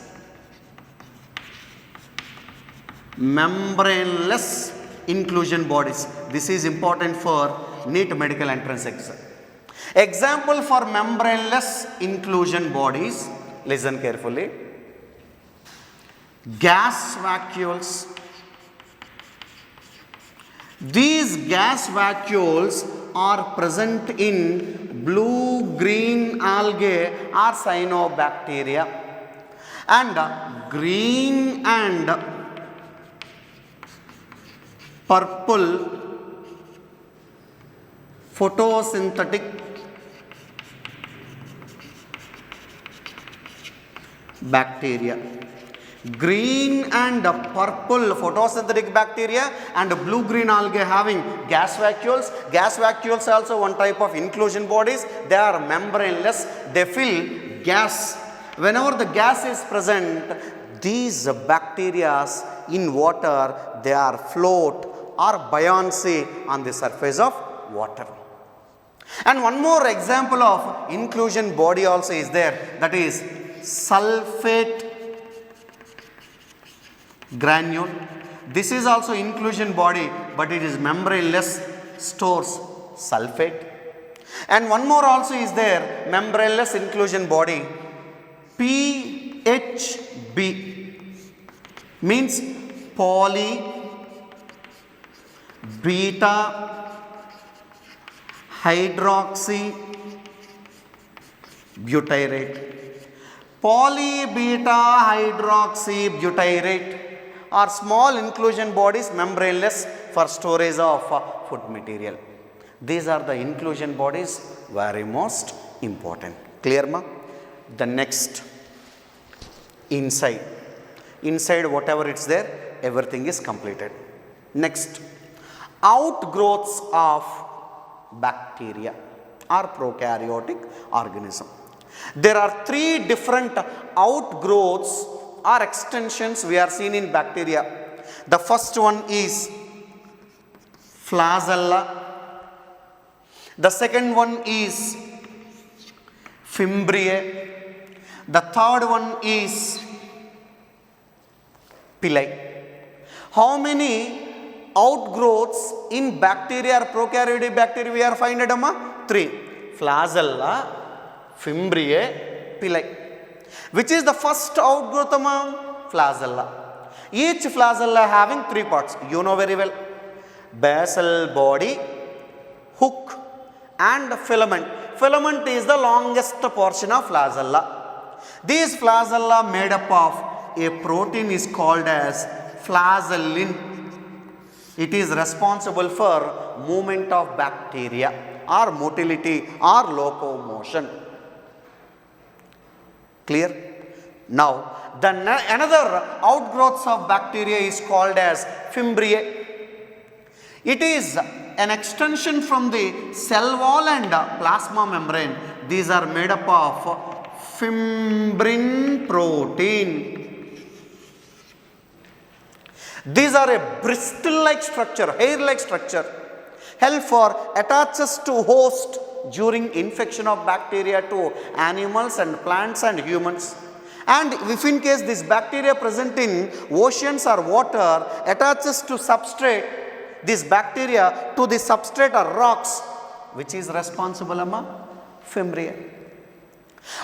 S1: Membraneless inclusion bodies. This is important for NEET medical entrance exam. Example for membraneless inclusion bodies, listen carefully. Gas vacuoles. These gas vacuoles are present in blue-green algae or cyanobacteria, and green and purple photosynthetic bacteria. Green and purple photosynthetic bacteria and blue-green algae having gas vacuoles. Gas vacuoles are also one type of inclusion bodies. They are membraneless. They fill gas. Whenever the gas is present, these bacteria in water, they are float or buoyancy on the surface of water. And one more example of inclusion body also is there, that is sulfate granule. This is also inclusion body, but it is membraneless, stores sulfate. And one more also is there, membraneless inclusion body, PHB, means poly beta hydroxy butyrate. Poly beta hydroxy butyrate are small inclusion bodies, membraneless, for storage of food material. These are the inclusion bodies, very most important. Clear ma? The next, inside. Inside whatever it's there, everything is completed. Next, outgrowths of bacteria or prokaryotic organism. There are three different outgrowths or extensions we are seen in bacteria. The first one is flagella. The second one is fimbriae. The third one is pili. How many outgrowths in bacteria or prokaryotic bacteria we are finding? 3. Flagella, fimbriae, pili. Which is the first outgrowth among flagella? Each flagella having 3 parts. You know very well. Basal body, hook and filament. Filament is the longest portion of flagella. These flagella made up of a protein is called as flagellin. It is responsible for movement of bacteria or motility or locomotion. Clear? Now, another outgrowths of bacteria is called as fimbriae. It is an extension from the cell wall and plasma membrane. These are made up of fimbrine protein. These are a bristle-like structure, hair-like structure, help for attaches to host during infection of bacteria to animals and plants and humans. And if in case this bacteria present in oceans or water attaches to substrate, this bacteria to the substrate or rocks, which is responsible fimbriae.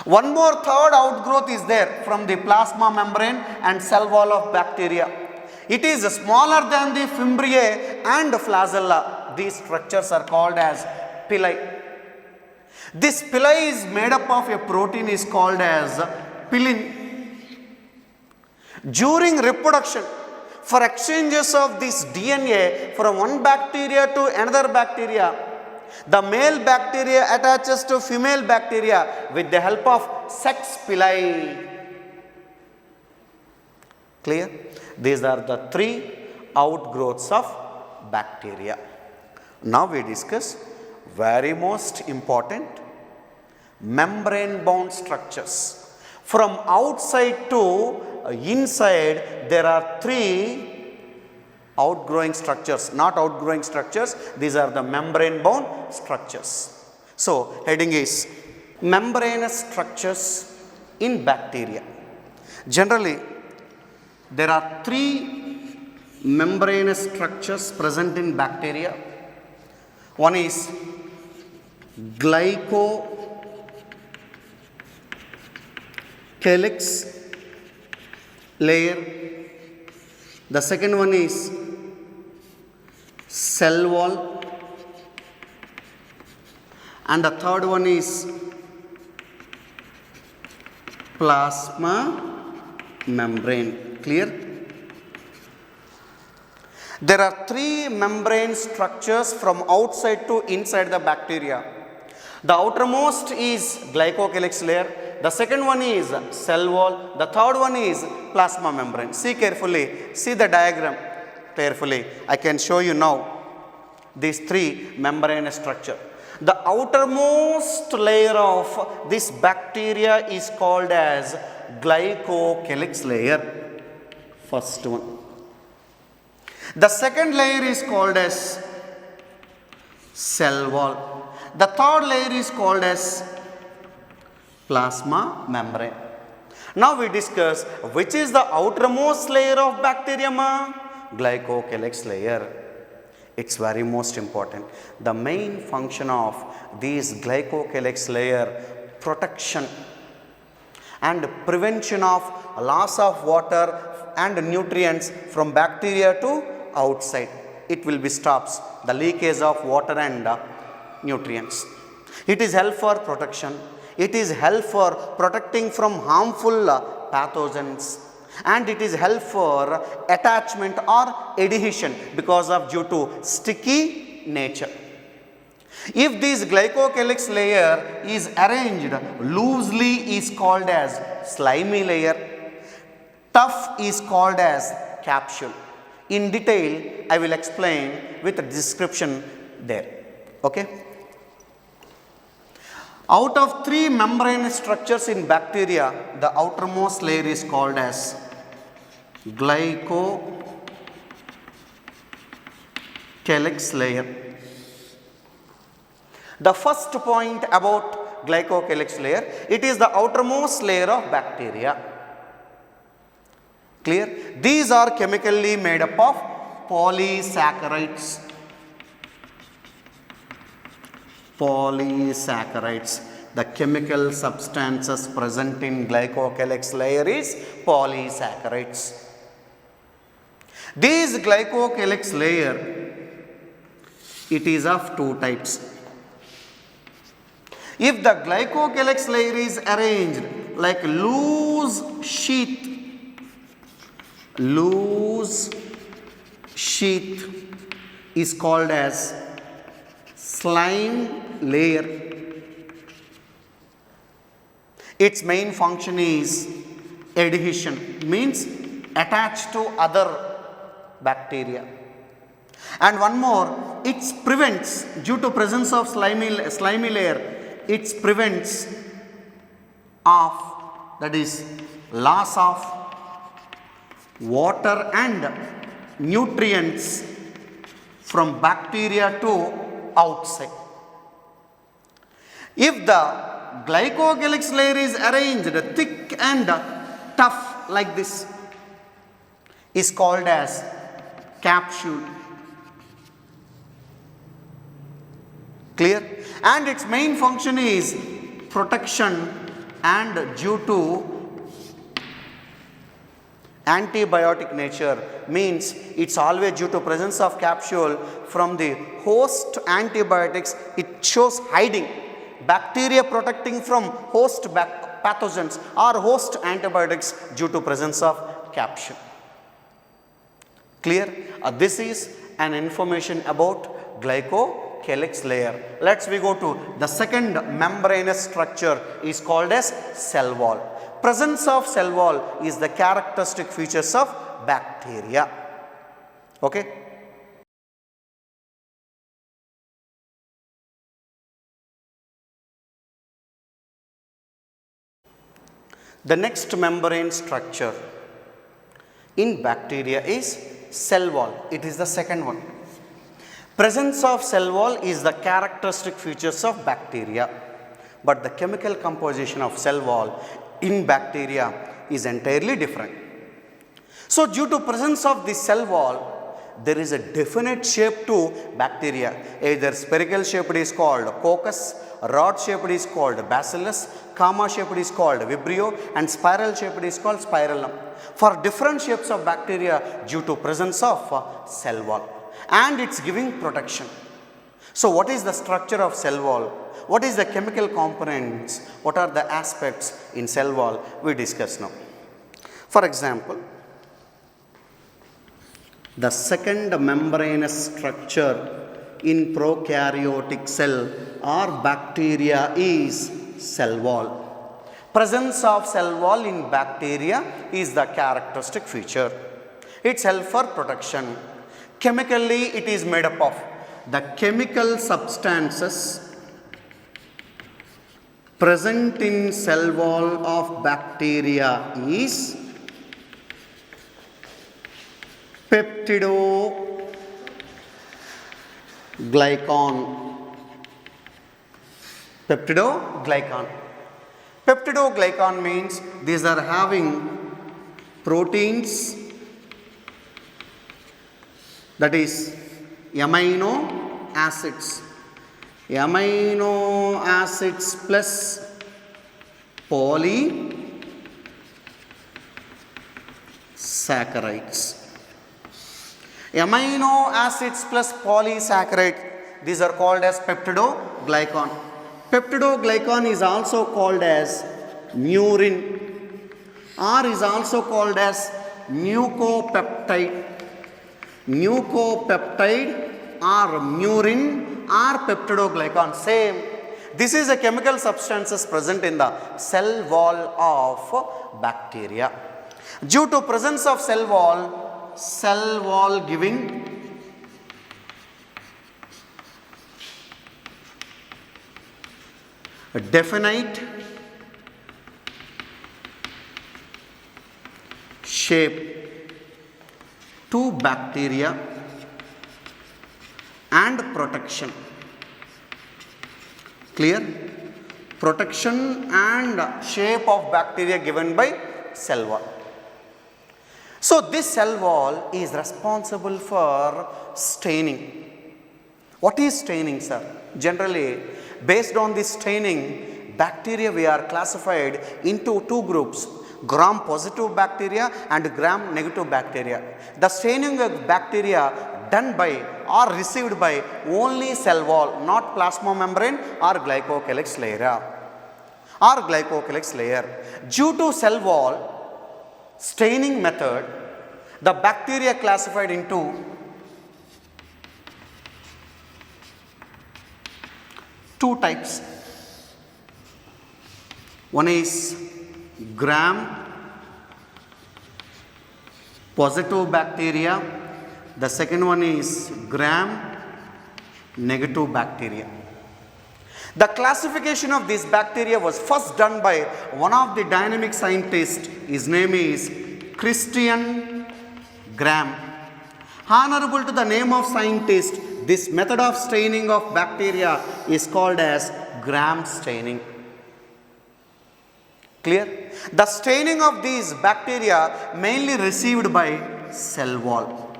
S1: One more third outgrowth is there from the plasma membrane and cell wall of bacteria. It is smaller than the fimbriae and flagella. These structures are called as pili. This pili is made up of a protein is called as pilin. During reproduction, for exchanges of this DNA from one bacteria to another bacteria, the male bacteria attaches to female bacteria with the help of sex pili. Clear? These are the 3 outgrowths of bacteria. Now we discuss very most important membrane bound structures. From outside to inside, there are 3 outgrowing structures, not outgrowing structures. These are the membrane bound structures. So, heading is membranous structures in bacteria. Generally, there are 3 membranous structures present in bacteria. One is glycocalyx layer. The second one is cell wall, and the third one is plasma membrane. Clear? There are three membrane structures from outside to inside the bacteria. The outermost is glycocalyx layer, the second one is cell wall, the third one is plasma membrane. See carefully, see the diagram carefully. I can show you now these three membrane structure. The outermost layer of this bacteria is called as glycocalyx layer, first one. The second layer is called as cell wall. The third layer is called as plasma membrane. Now we discuss which is the outermost layer of bacterium. Glycocalyx layer. It's very most important. The main function of these glycocalyx layer, protection and prevention of loss of water and nutrients from bacteria to outside. It will be stops the leakage of water and nutrients. It is help for protection. It is help for protecting from harmful pathogens, and it is help for attachment or adhesion because of due to sticky nature. If this glycocalyx layer is arranged loosely is called as slimy layer. Tough is called as capsule. In detail I will explain with a description there. Okay. Out of three membrane structures in bacteria, the outermost layer is called as glycocalyx layer. The first point about glycocalyx layer, it is the outermost layer of bacteria. Clear? These are chemically made up of polysaccharides. Polysaccharides. The chemical substances present in glycocalyx layer is polysaccharides. These glycocalyx layer, it is of two types. If the glycocalyx layer is arranged like loose sheath is called as slime layer. Its main function is adhesion, means attached to other bacteria. And one more, it prevents, due to presence of slimy layer, it prevents of, that is, loss of water and nutrients from bacteria to outside. If the glycocalyx layer is arranged thick and tough like this, is called as capsule. Clear? And its main function is protection, and due to antibiotic nature, means it's always due to presence of capsule from the host antibiotics, it shows hiding bacteria protecting from host pathogens or host antibiotics due to presence of capsule. Clear? This is an information about glycocalyx layer. Let's we go to the second membranous structure is called as cell wall. Presence of cell wall is the characteristic features of bacteria. Okay. The next membrane structure in bacteria is cell wall. It is the second one. Presence of cell wall is the characteristic features of bacteria, but the chemical composition of cell wall in bacteria is entirely different. So due to presence of this cell wall, there is a definite shape to bacteria. Either spherical shaped is called coccus, rod shaped is called bacillus, comma shaped is called vibrio, and spiral shaped is called spirillum. For different shapes of bacteria due to presence of cell wall, and it's giving protection. So what is the structure of cell wall? What is the chemical components? What are the aspects in cell wall? We discuss now. For example, the second membranous structure in prokaryotic cell or bacteria is cell wall. Presence of cell wall in bacteria is the characteristic feature. It's help for protection. Chemically, it is made up of the chemical substances present in cell wall of bacteria is peptidoglycan. Peptidoglycan. Peptidoglycan means these are having proteins, that is amino acids. Amino acids plus polysaccharides. Amino acids plus polysaccharide, these are called as peptidoglycan. Peptidoglycan is also called as murin, or is also called as mucopeptide. Mucopeptide or murin or peptidoglycan, same. This is a chemical substances present in the cell wall of bacteria. Due to presence of cell wall giving a definite shape to bacteria and protection. Clear? Protection and shape of bacteria given by cell wall. So this cell wall is responsible for staining. What is staining, sir? Generally, based on this staining, bacteria we are classified into two groups: gram positive bacteria and gram negative bacteria. The staining of bacteria done by or received by only cell wall, not plasma membrane or glycocalyx layer. Due to cell wall staining method, the bacteria classified into two types. One is gram positive bacteria, the second one is gram negative bacteria. The classification of this bacteria was first done by one of the dynamic scientists. His name is Christian Gram. Honorable to the name of scientist, this method of staining of bacteria is called as Gram staining. Clear? The staining of these bacteria mainly received by cell wall.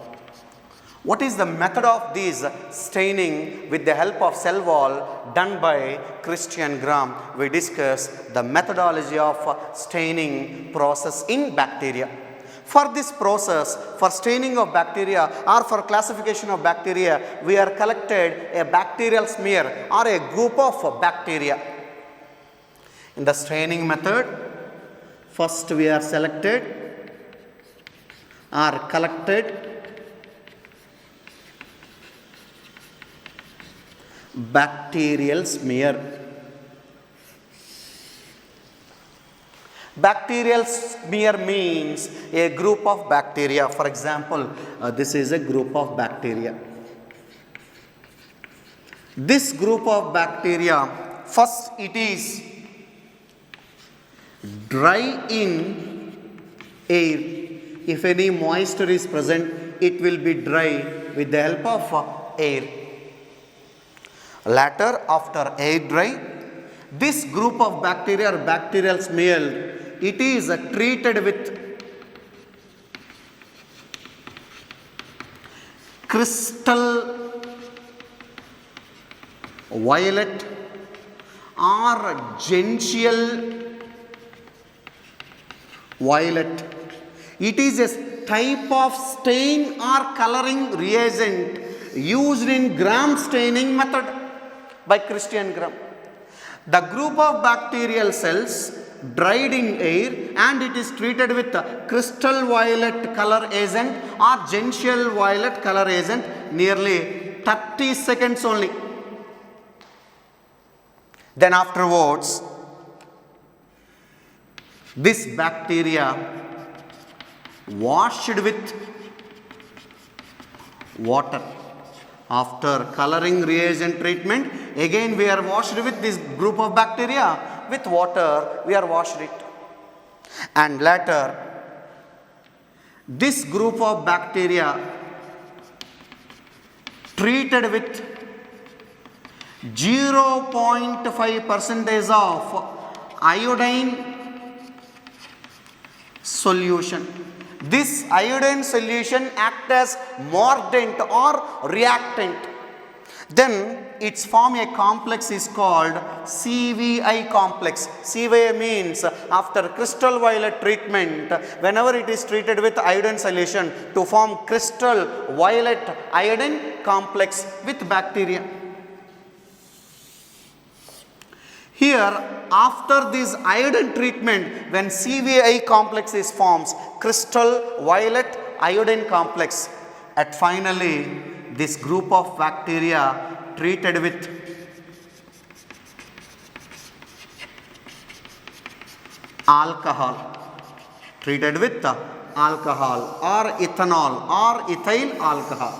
S1: What is the method of this staining with the help of cell wall done by Christian Gram? We discuss the methodology of staining process in bacteria. For this process, for staining of bacteria or for classification of bacteria, we are collected a bacterial smear or a group of bacteria. In the staining method, first we are selected or collected bacterial smear. Bacterial smear means a group of bacteria. For example, this is a group of bacteria. This group of bacteria, first it is dry in air. If any moisture is present, it will be dry with the help of air. Later, after air dry, this group of bacteria or bacterial smear, it is treated with crystal violet or gential violet. It is a type of stain or coloring reagent used in gram staining method by Christian Gram. The group of bacterial cells dried in air and it is treated with crystal violet color agent or gential violet color agent nearly 30 seconds only. Then afterwards, this bacteria washed with water. After coloring reagent treatment, again we are washed with this group of bacteria with water, we are washed it. And later, this group of bacteria treated with 0.5% of iodine solution. This iodine solution acts as mordant or reactant. Then its form a complex is called CVI complex. CVI means after crystal violet treatment, whenever it is treated with iodine solution to form crystal violet iodine complex with bacteria. Here, after this iodine treatment, when CVI complex is forms, crystal violet iodine complex, at finally this group of bacteria treated with alcohol, or ethanol or ethyl alcohol.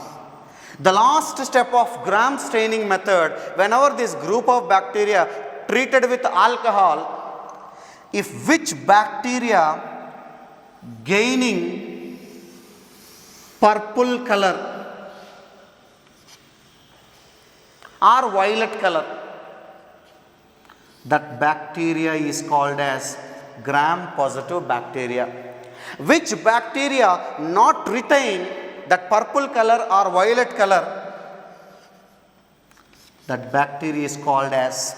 S1: The last step of gram staining method, whenever this group of bacteria treated with alcohol, if which bacteria gaining purple color or violet color, that bacteria is called as gram positive bacteria. Which bacteria not retain that purple color or violet color, that bacteria is called as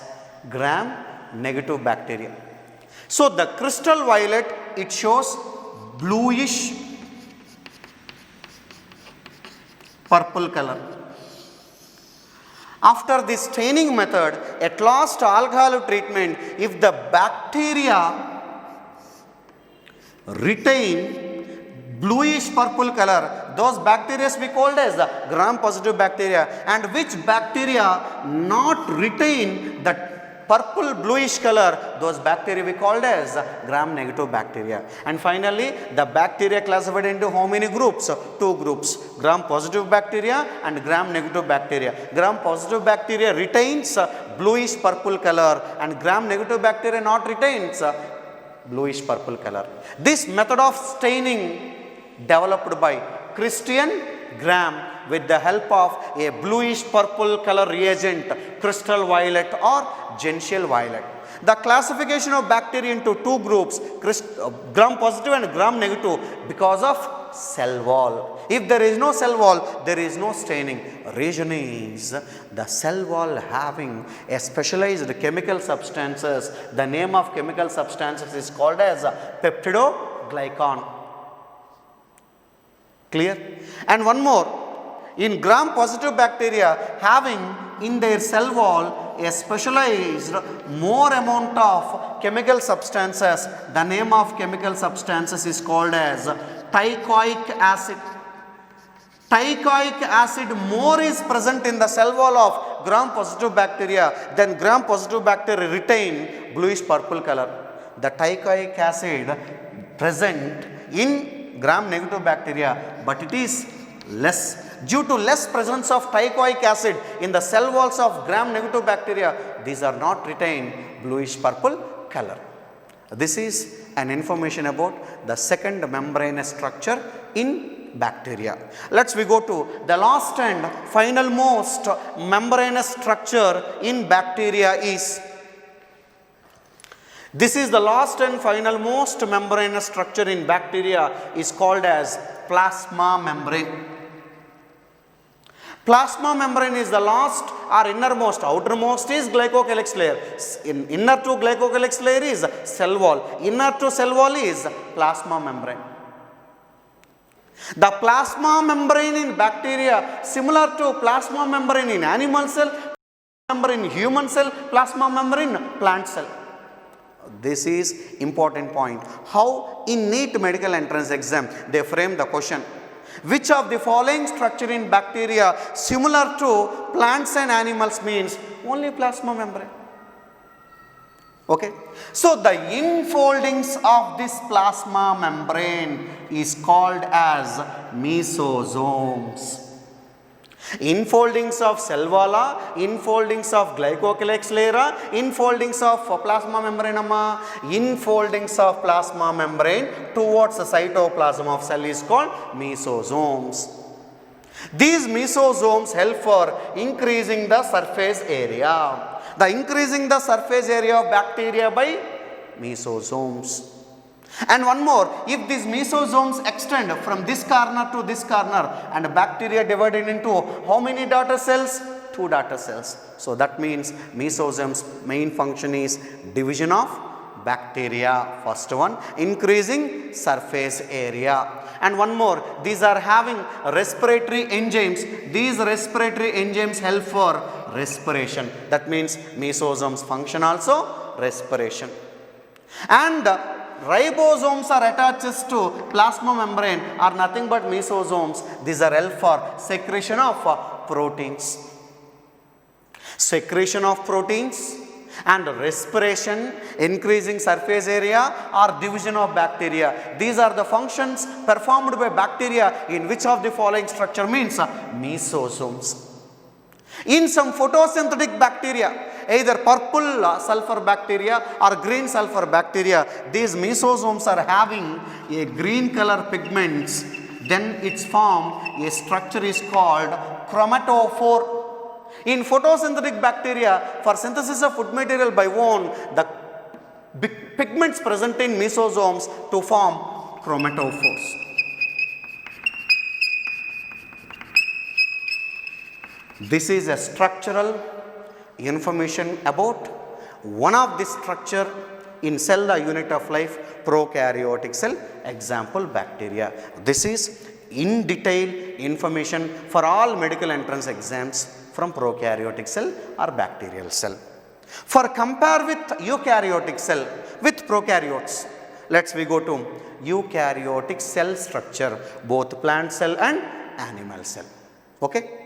S1: gram negative bacteria. So the crystal violet, it shows bluish purple color. After this staining method, at last alcohol treatment, if the bacteria retain bluish purple color, those bacteria we called as the gram positive bacteria, and which bacteria not retain that purple bluish color, those bacteria we called as gram negative bacteria. And finally, the bacteria classified into how many groups? Two groups, gram positive bacteria and gram negative bacteria. Gram positive bacteria retains bluish purple color and gram negative bacteria not retains bluish purple color. This method of staining developed by Christian Gram with the help of a bluish purple color reagent, crystal violet or gential violet. The classification of bacteria into two groups, gram positive and gram negative, because of cell wall. If there is no cell wall, there is no staining. Reason is the cell wall having a specialized chemical substances. The name of chemical substances is called as peptidoglycan. Clear? And one more, in gram positive bacteria having in their cell wall a specialized more amount of chemical substances. The name of chemical substances is called as teichoic acid. Teichoic acid more is present in the cell wall of gram positive bacteria, then gram positive bacteria retain bluish purple color. The teichoic acid present in gram negative bacteria, but it is less. Due to less presence of teichoic acid in the cell walls of gram negative bacteria, these are not retained bluish purple color. This is an information about the second membranous structure in bacteria. Let's we go to the last and final most membranous structure in bacteria is. This is the last and final most membranous structure in bacteria is called as plasma membrane. Plasma membrane is the last or innermost. Outermost is glycocalyx layer. Inner to glycocalyx layer is cell wall. Inner to cell wall is plasma membrane. The plasma membrane in bacteria similar to plasma membrane in animal cell, membrane in human cell, plasma membrane in plant cell. This is important point. How in NEET medical entrance exam they frame the question. Which of the following structure in bacteria similar to plants and animals means only plasma membrane. Okay. So the infoldings of this plasma membrane is called as mesosomes. Infoldings of cell wall, infoldings of glycocalyx layer, infoldings of plasma membrane, infoldings of plasma membrane towards the cytoplasm of cell is called mesosomes. These mesosomes help for increasing the surface area. The increasing the surface area of bacteria by mesosomes. And one more, if these mesosomes extend from this corner to this corner and bacteria divided into how many daughter cells? 2 daughter cells. So that means mesosomes main function is division of bacteria. First one, increasing surface area. And one more, these are having respiratory enzymes. These respiratory enzymes help for respiration. That means mesosomes function also respiration. And ribosomes are attached to plasma membrane are nothing but mesosomes. These are help for secretion of proteins. Secretion of proteins and respiration, increasing surface area or division of bacteria. These are the functions performed by bacteria in which of the following structure means mesosomes. In some photosynthetic bacteria, either purple sulfur bacteria or green sulfur bacteria, these mesosomes are having a green color pigments, then its form a structure is called chromatophore. In photosynthetic bacteria, for synthesis of food material by own, the pigments present in mesosomes to form chromatophores. This is a structural information about one of the structure in cell, the unit of life, prokaryotic cell, example bacteria. This is in detail information for all medical entrance exams from prokaryotic cell or bacterial cell. For compare with eukaryotic cell with prokaryotes, let's we go to eukaryotic cell structure, both plant cell and animal cell. Okay.